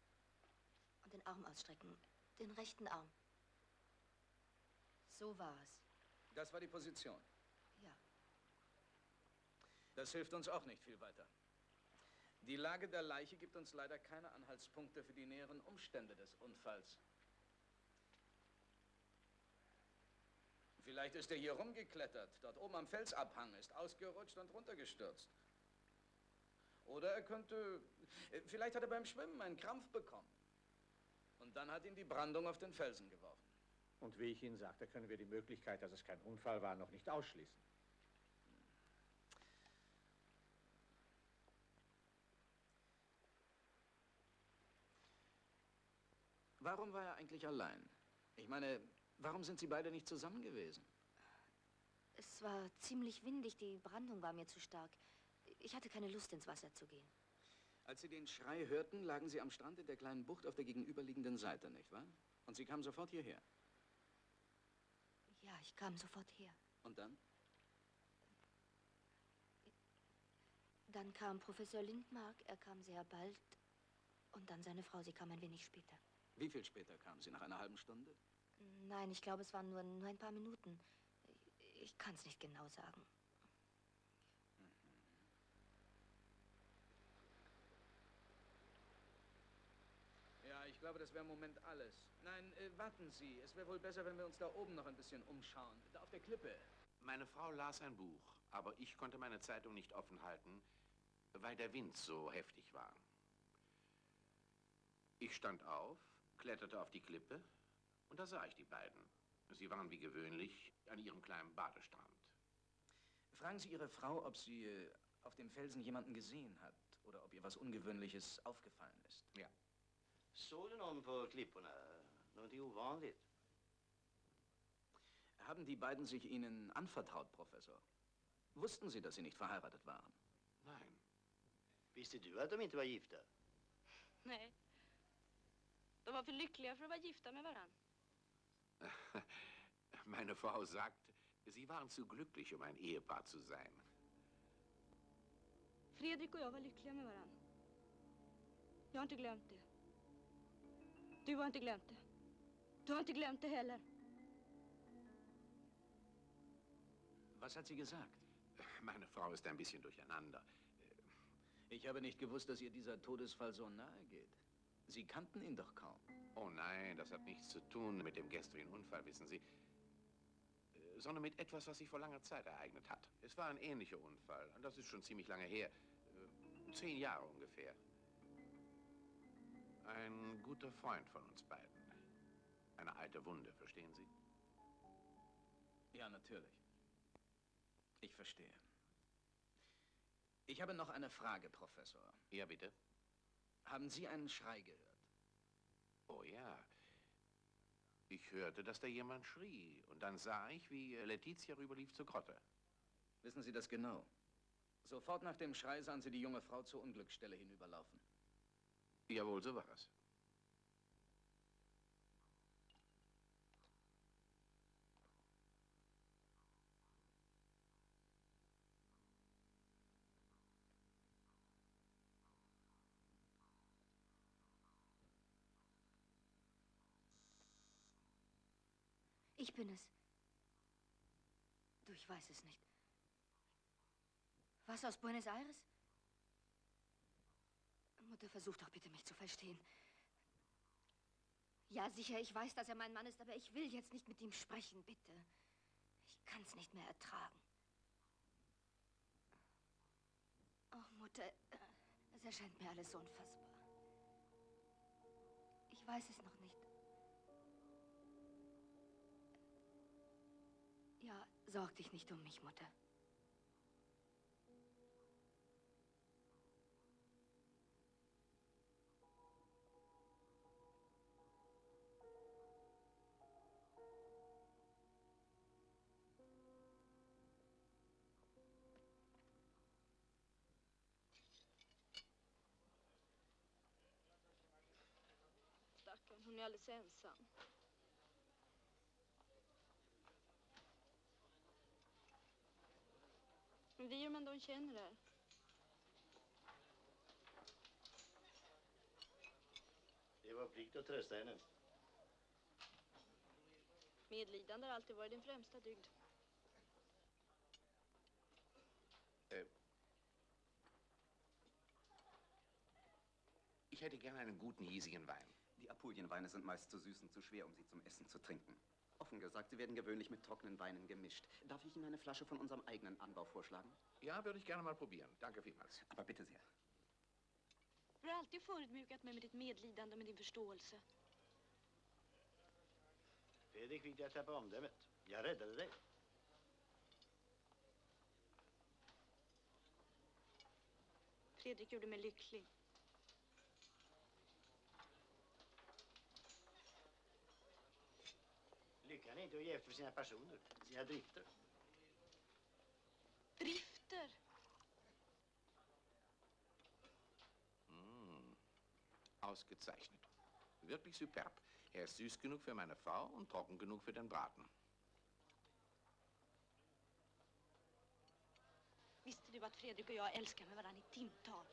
Und den Arm ausstrecken. Den rechten Arm. So war es. Das war die Position? Ja. Das hilft uns auch nicht viel weiter. Die Lage der Leiche gibt uns leider keine Anhaltspunkte für die näheren Umstände des Unfalls. Vielleicht ist er hier rumgeklettert, dort oben am Felsabhang, ist ausgerutscht und runtergestürzt. Oder er könnte... Vielleicht hat er beim Schwimmen einen Krampf bekommen. Und dann hat ihn die Brandung auf den Felsen geworfen. Und wie ich Ihnen sagte, können wir die Möglichkeit, dass es kein Unfall war, noch nicht ausschließen. Warum war er eigentlich allein? Ich meine, warum sind Sie beide nicht zusammen gewesen? Es war ziemlich windig, die Brandung war mir zu stark. Ich hatte keine Lust, ins Wasser zu gehen. Als Sie den Schrei hörten, lagen Sie am Strand in der kleinen Bucht auf der gegenüberliegenden Seite, nicht wahr? Und Sie kamen sofort hierher. Ja, ich kam sofort her. Und dann? Dann kam Professor Lindmark, er kam sehr bald. Und dann seine Frau, sie kam ein wenig später. Wie viel später kamen Sie? Nach einer halben Stunde? Nein, ich glaube, es waren nur ein paar Minuten. Ich kann es nicht genau sagen. Ja, ich glaube, das wäre im Moment alles. Nein, warten Sie. Es wäre wohl besser, wenn wir uns da oben noch ein bisschen umschauen. Da auf der Klippe. Meine Frau las ein Buch, aber ich konnte meine Zeitung nicht offen halten, weil der Wind so heftig war. Ich stand auf, kletterte auf die Klippe und da sah ich die beiden. Sie waren wie gewöhnlich an ihrem kleinen Badestrand. Fragen Sie Ihre Frau, ob sie auf dem Felsen jemanden gesehen hat oder ob ihr was Ungewöhnliches aufgefallen ist. Ja. Så du någon på klipporna? Någonting ovanligt? Haben die beiden sich Ihnen anvertraut, Professor? Wussten Sie, dass Sie nicht verheiratet waren? Nein. Visste du att de inte var gifta? Nej. De var för lyckliga för att vara gifta med varann. Meine Frau sagt, Sie waren zu glücklich, um ein Ehepaar zu sein. Fredrik och jag var lyckliga med varann. Jag har inte glömt det. Du har inte glömt det. Du har inte glömt det heller. Was hat sie gesagt? Meine Frau ist ein bisschen durcheinander. Ich habe nicht gewusst, dass ihr dieser Todesfall so nahe geht. Sie kannten ihn doch kaum. Oh nein, das hat nichts zu tun mit dem gestrigen Unfall, wissen Sie. Sondern mit etwas, was sich vor langer Zeit ereignet hat. Es war ein ähnlicher Unfall. Und das ist schon ziemlich lange her. 10 Jahre ungefähr. Ein guter Freund von uns beiden. Eine alte Wunde, verstehen Sie? Ja, natürlich. Ich verstehe. Ich habe noch eine Frage, Professor. Ja, bitte. Haben Sie einen Schrei gehört? Oh ja. Ich hörte, dass da jemand schrie. Und dann sah ich, wie Letizia rüberlief zur Grotte. Wissen Sie das genau? Sofort nach dem Schrei sahen Sie die junge Frau zur Unglücksstelle hinüberlaufen. Jawohl, so war es. Ich bin es. Du, ich weiß es nicht. Was aus Buenos Aires? Mutter, versuch doch bitte, mich zu verstehen. Ja, sicher, ich weiß, dass er mein Mann ist, aber ich will jetzt nicht mit ihm sprechen, bitte. Ich kann es nicht mehr ertragen. Oh, Mutter, es erscheint mir alles so unfassbar. Ich weiß es noch nicht. Ja, sorg dich nicht um mich, Mutter. Stackarn, hon är alldeles ensam. Men vi om de känner det. Det var plikt att trösta henne. Medlidande har alltid varit din främsta dygd. Ich hätte gerne einen guten, hiesigen Wein. Die Apulienweine sind meist zu süß und zu schwer, um sie zum Essen zu trinken. Offen gesagt, sie werden gewöhnlich mit trockenen Weinen gemischt. Darf ich Ihnen eine Flasche von unserem eigenen Anbau vorschlagen? Ja, würde ich gerne mal probieren. Danke vielmals. Aber bitte sehr. Du har alltid förödmjukat mig med ditt medlidande och med din förståelse. Fredrik fick dig att tappa omdömet. Jag räddade dig. Fredrik gjorde mig lycklig. Lyckan är inte att ge efter för sina passioner, sina drifter. Drifter? Ausgezeichnet. Wirklich superb. Er ist süß genug für meine Frau und trocken genug für den Braten. Visste du att Fredrik och jag älskar med varandra i timtal?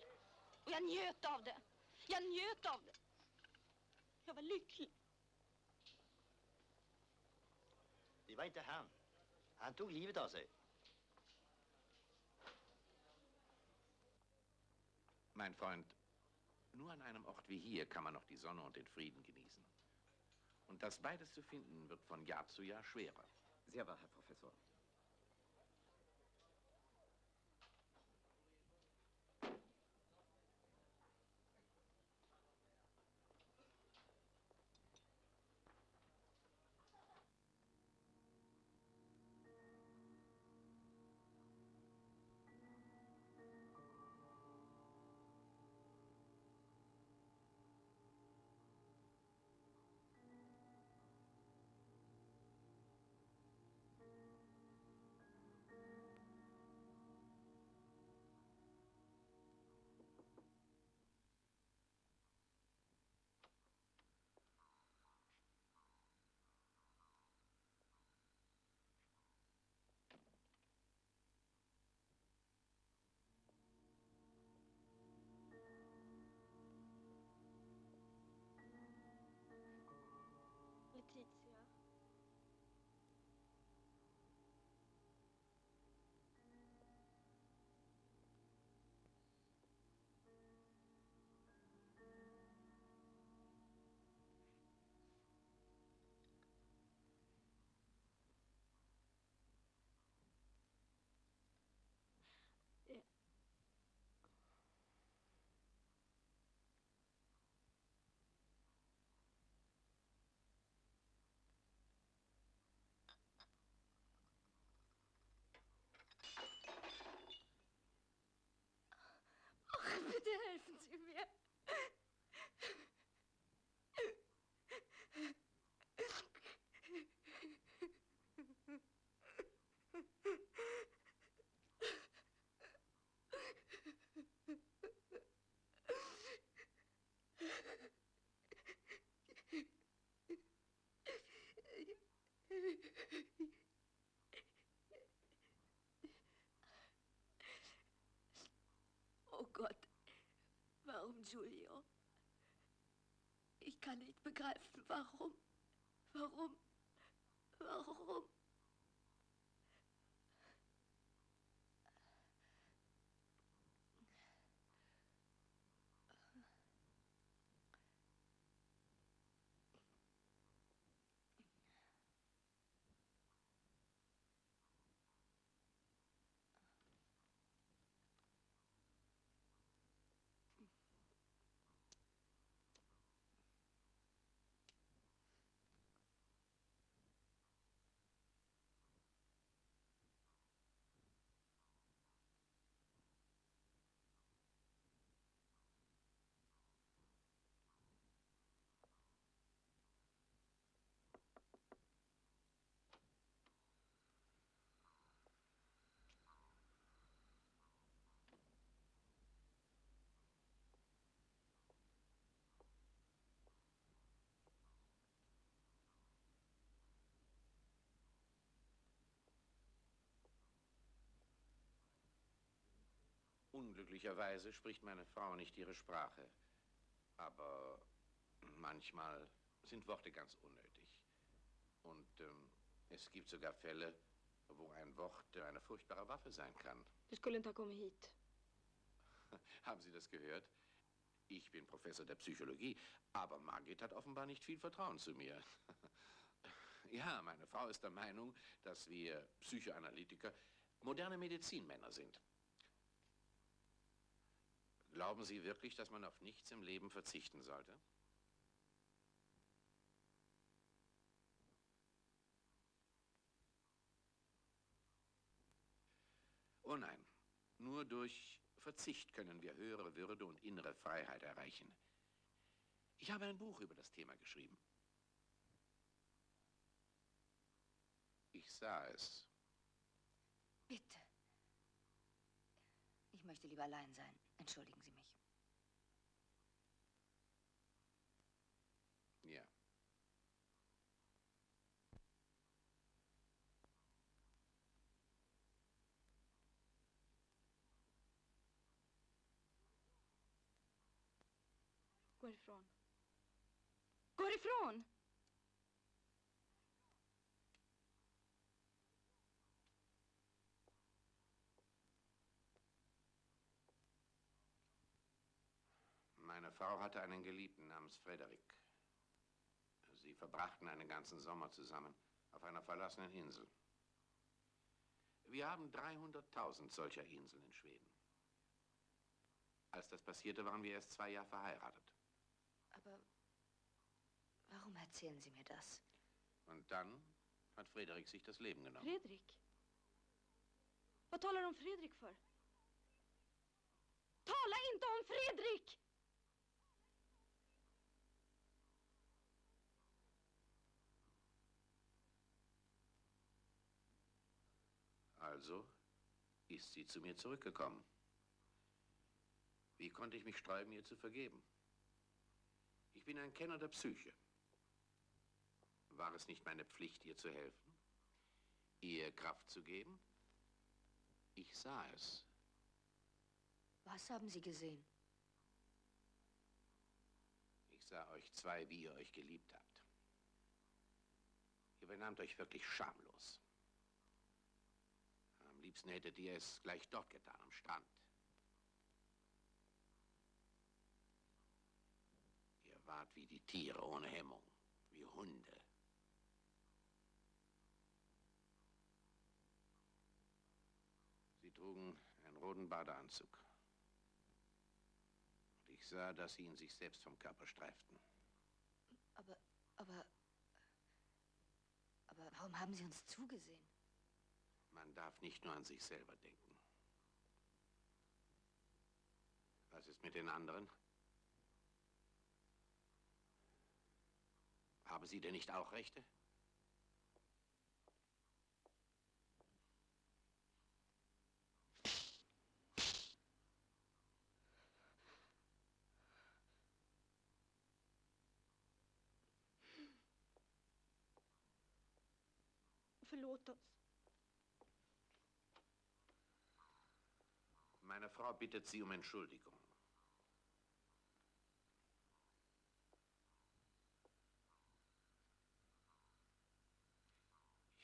Och jag njöt av det. Jag njöt av det. Jag var lycklig. Det var inte han. Han tog livet av sig. Mein Freund, nur an einem Ort wie hier kann man noch die Sonne und den Frieden genießen. Und das beides zu finden, wird von Jahr zu Jahr schwerer. Sehr wahr, Herr Professor. Giulio. Ich kann nicht begreifen, warum. Warum? Unglücklicherweise spricht meine Frau nicht ihre Sprache. Aber manchmal sind Worte ganz unnötig. Und es gibt sogar Fälle, wo ein Wort eine furchtbare Waffe sein kann. Du skulle inte ha kommit hit. Haben Sie das gehört? Ich bin Professor der Psychologie, aber Margit hat offenbar nicht viel Vertrauen zu mir. Ja, meine Frau ist der Meinung, dass wir Psychoanalytiker moderne Medizinmänner sind. Glauben Sie wirklich, dass man auf nichts im Leben verzichten sollte? Oh nein, nur durch Verzicht können wir höhere Würde und innere Freiheit erreichen. Ich habe ein Buch über das Thema geschrieben. Ich sah es. Bitte. Ich möchte lieber allein sein. Entschuldigen Sie mich. Ja. Gå ifrån. Gå ifrån! Meine Frau hatte einen Geliebten namens Frederik. Sie verbrachten einen ganzen Sommer zusammen auf einer verlassenen Insel. Wir haben 300.000 solcher Inseln in Schweden. Als das passierte, waren wir erst 2 Jahre verheiratet. Aber warum erzählen Sie mir das? Und dann hat Frederik sich das Leben genommen. Fredrik? Vad talar du om Fredrik för? Tala inte om Fredrik! Also ist sie zu mir zurückgekommen. Wie konnte ich mich sträuben, ihr zu vergeben? Ich bin ein Kenner der Psyche. War es nicht meine Pflicht, ihr zu helfen? Ihr Kraft zu geben? Ich sah es. Was haben Sie gesehen? Ich sah euch 2, wie ihr euch geliebt habt. Ihr benahmt euch wirklich schamlos. Am liebsten hättet ihr es gleich dort getan, am Strand. Ihr wart wie die Tiere ohne Hemmung, wie Hunde. Sie trugen einen roten Badeanzug. Und ich sah, dass sie ihn sich selbst vom Körper streiften. Aber warum haben Sie uns zugesehen? Man darf nicht nur an sich selber denken. Was ist mit den anderen? Haben Sie denn nicht auch Rechte? Förlåt oss. Meine Frau bittet Sie um Entschuldigung.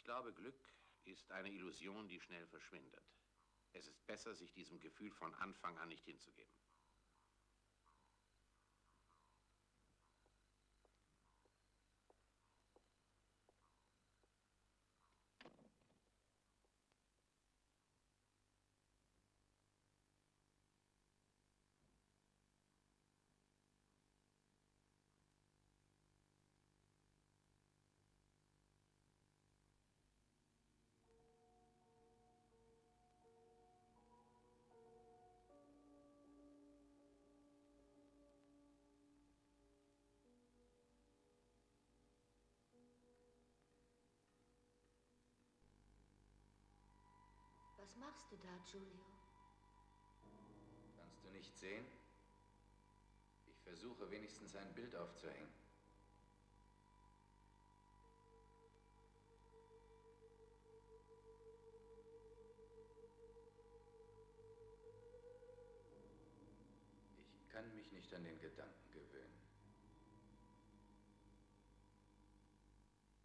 Ich glaube, Glück ist eine Illusion, die schnell verschwindet. Es ist besser, sich diesem Gefühl von Anfang an nicht hinzugeben. Was machst du da, Giulio? Kannst du nicht sehen? Ich versuche wenigstens ein Bild aufzuhängen. Ich kann mich nicht an den Gedanken gewöhnen.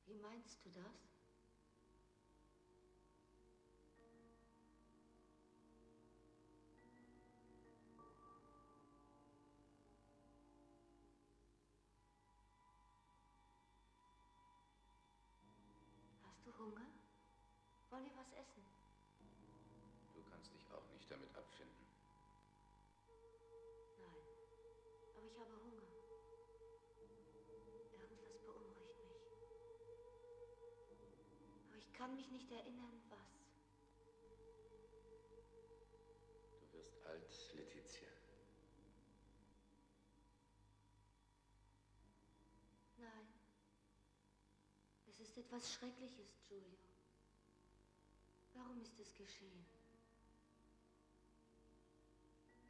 Wie meinst du das? Hast du Hunger? Wollen wir was essen? Du kannst dich auch nicht damit abfinden. Nein, aber ich habe Hunger. Irgendwas beunruhigt mich. Aber ich kann mich nicht erinnern, was. Du wirst alt, Letizia. Nein. Es ist etwas Schreckliches, Giulio. Warum ist es geschehen?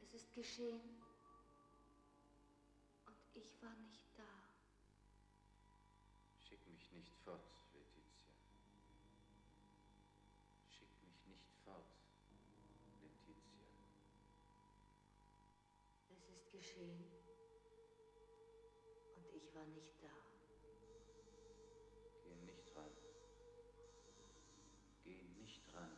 Es ist geschehen und ich war nicht da. Schick mich nicht fort, Letizia. Schick mich nicht fort, Letizia. Es ist geschehen und ich war nicht da. Geh nicht ran. Geh nicht ran.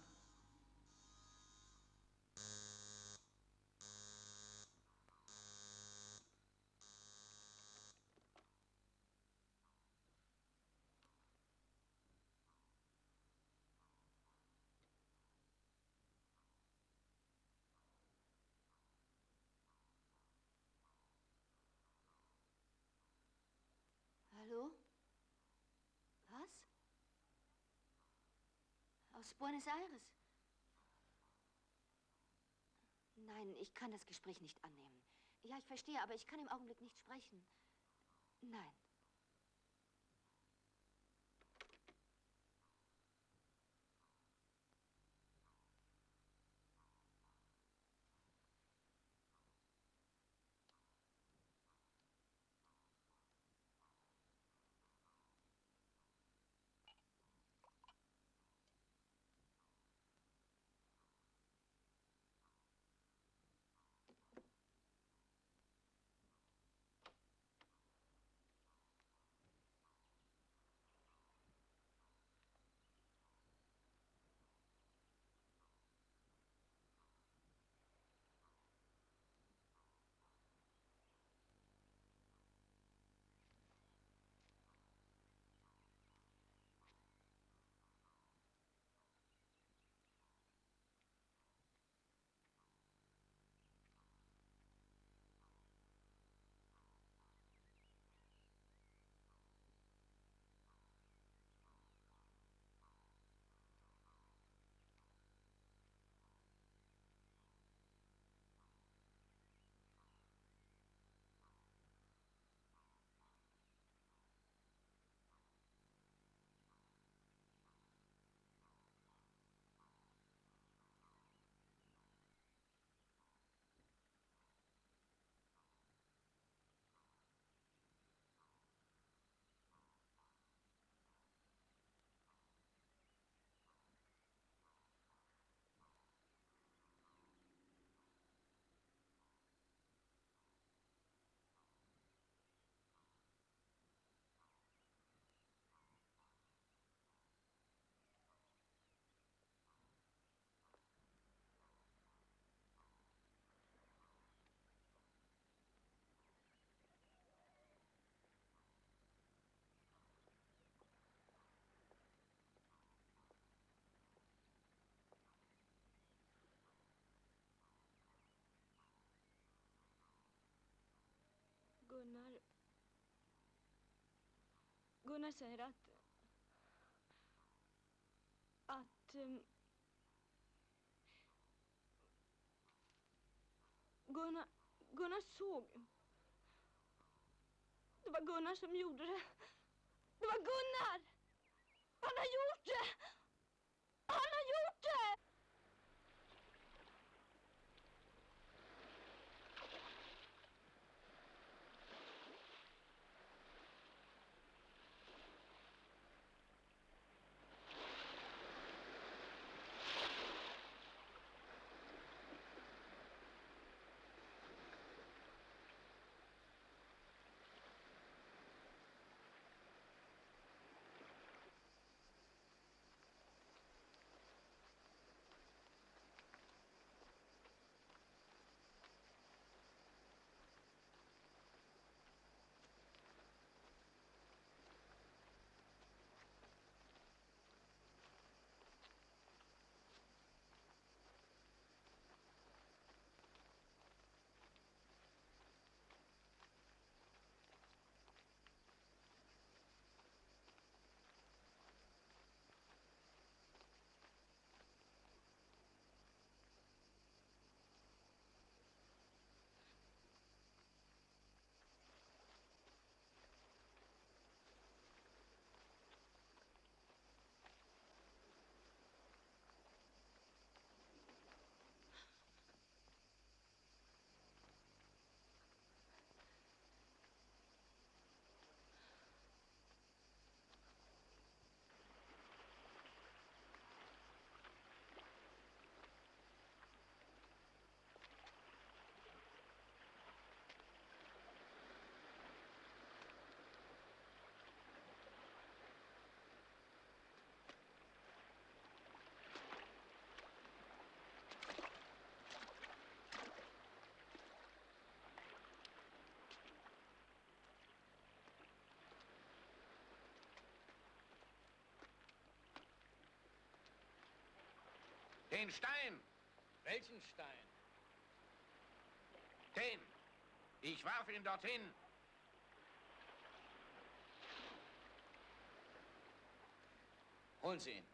Hallo? Was? Aus Buenos Aires? Nein, ich kann das Gespräch nicht annehmen. Ja, ich verstehe, aber ich kann im Augenblick nicht sprechen. Nein. Gunnar säger att Gunnar såg. Det var Gunnar som gjorde det. Det var Gunnar! Han har gjort det! Han har gjort det! Den Stein! Welchen Stein? Den! Ich warf ihn dorthin! Holen Sie ihn.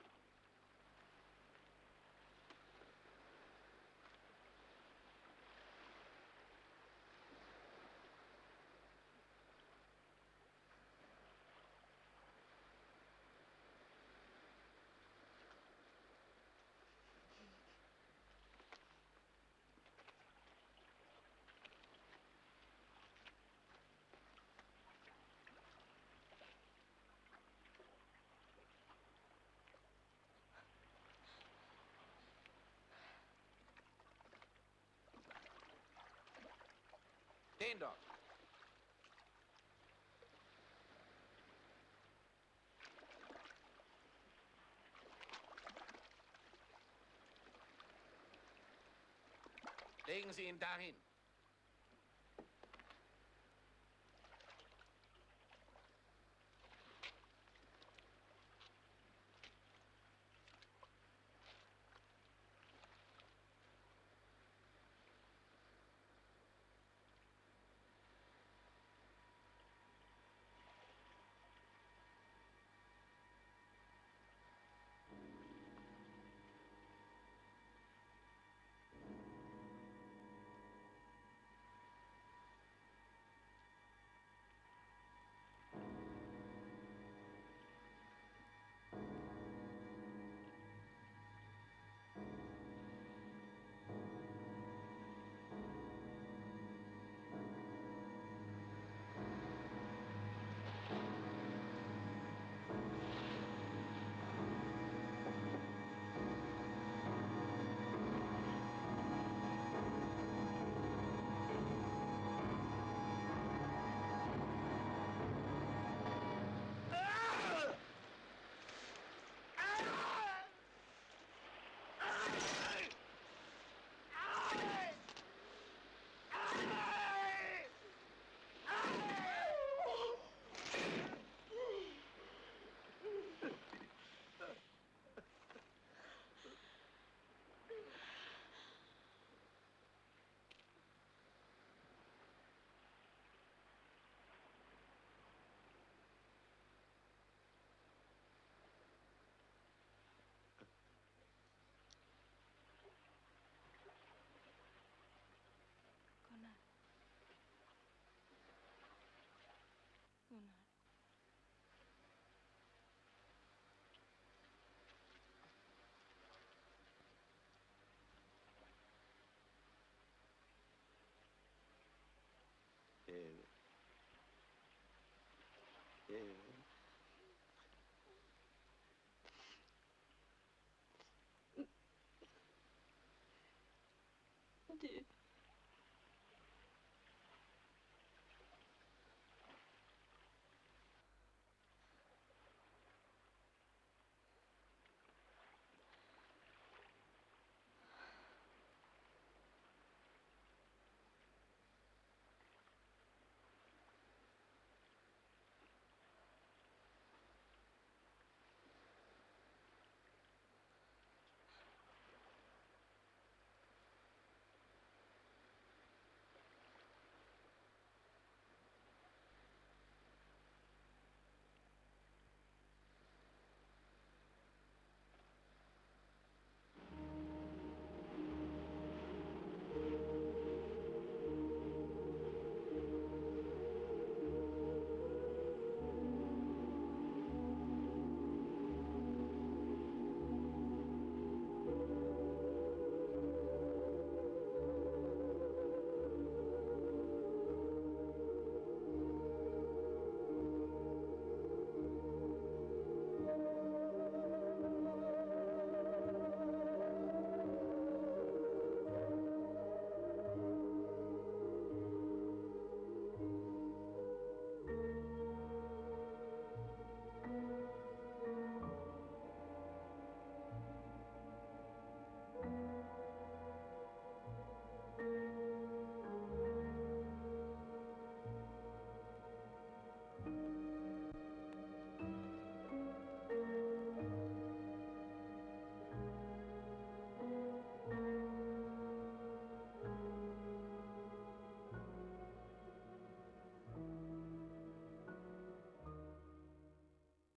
Den dort! Legen Sie ihn dahin. Du.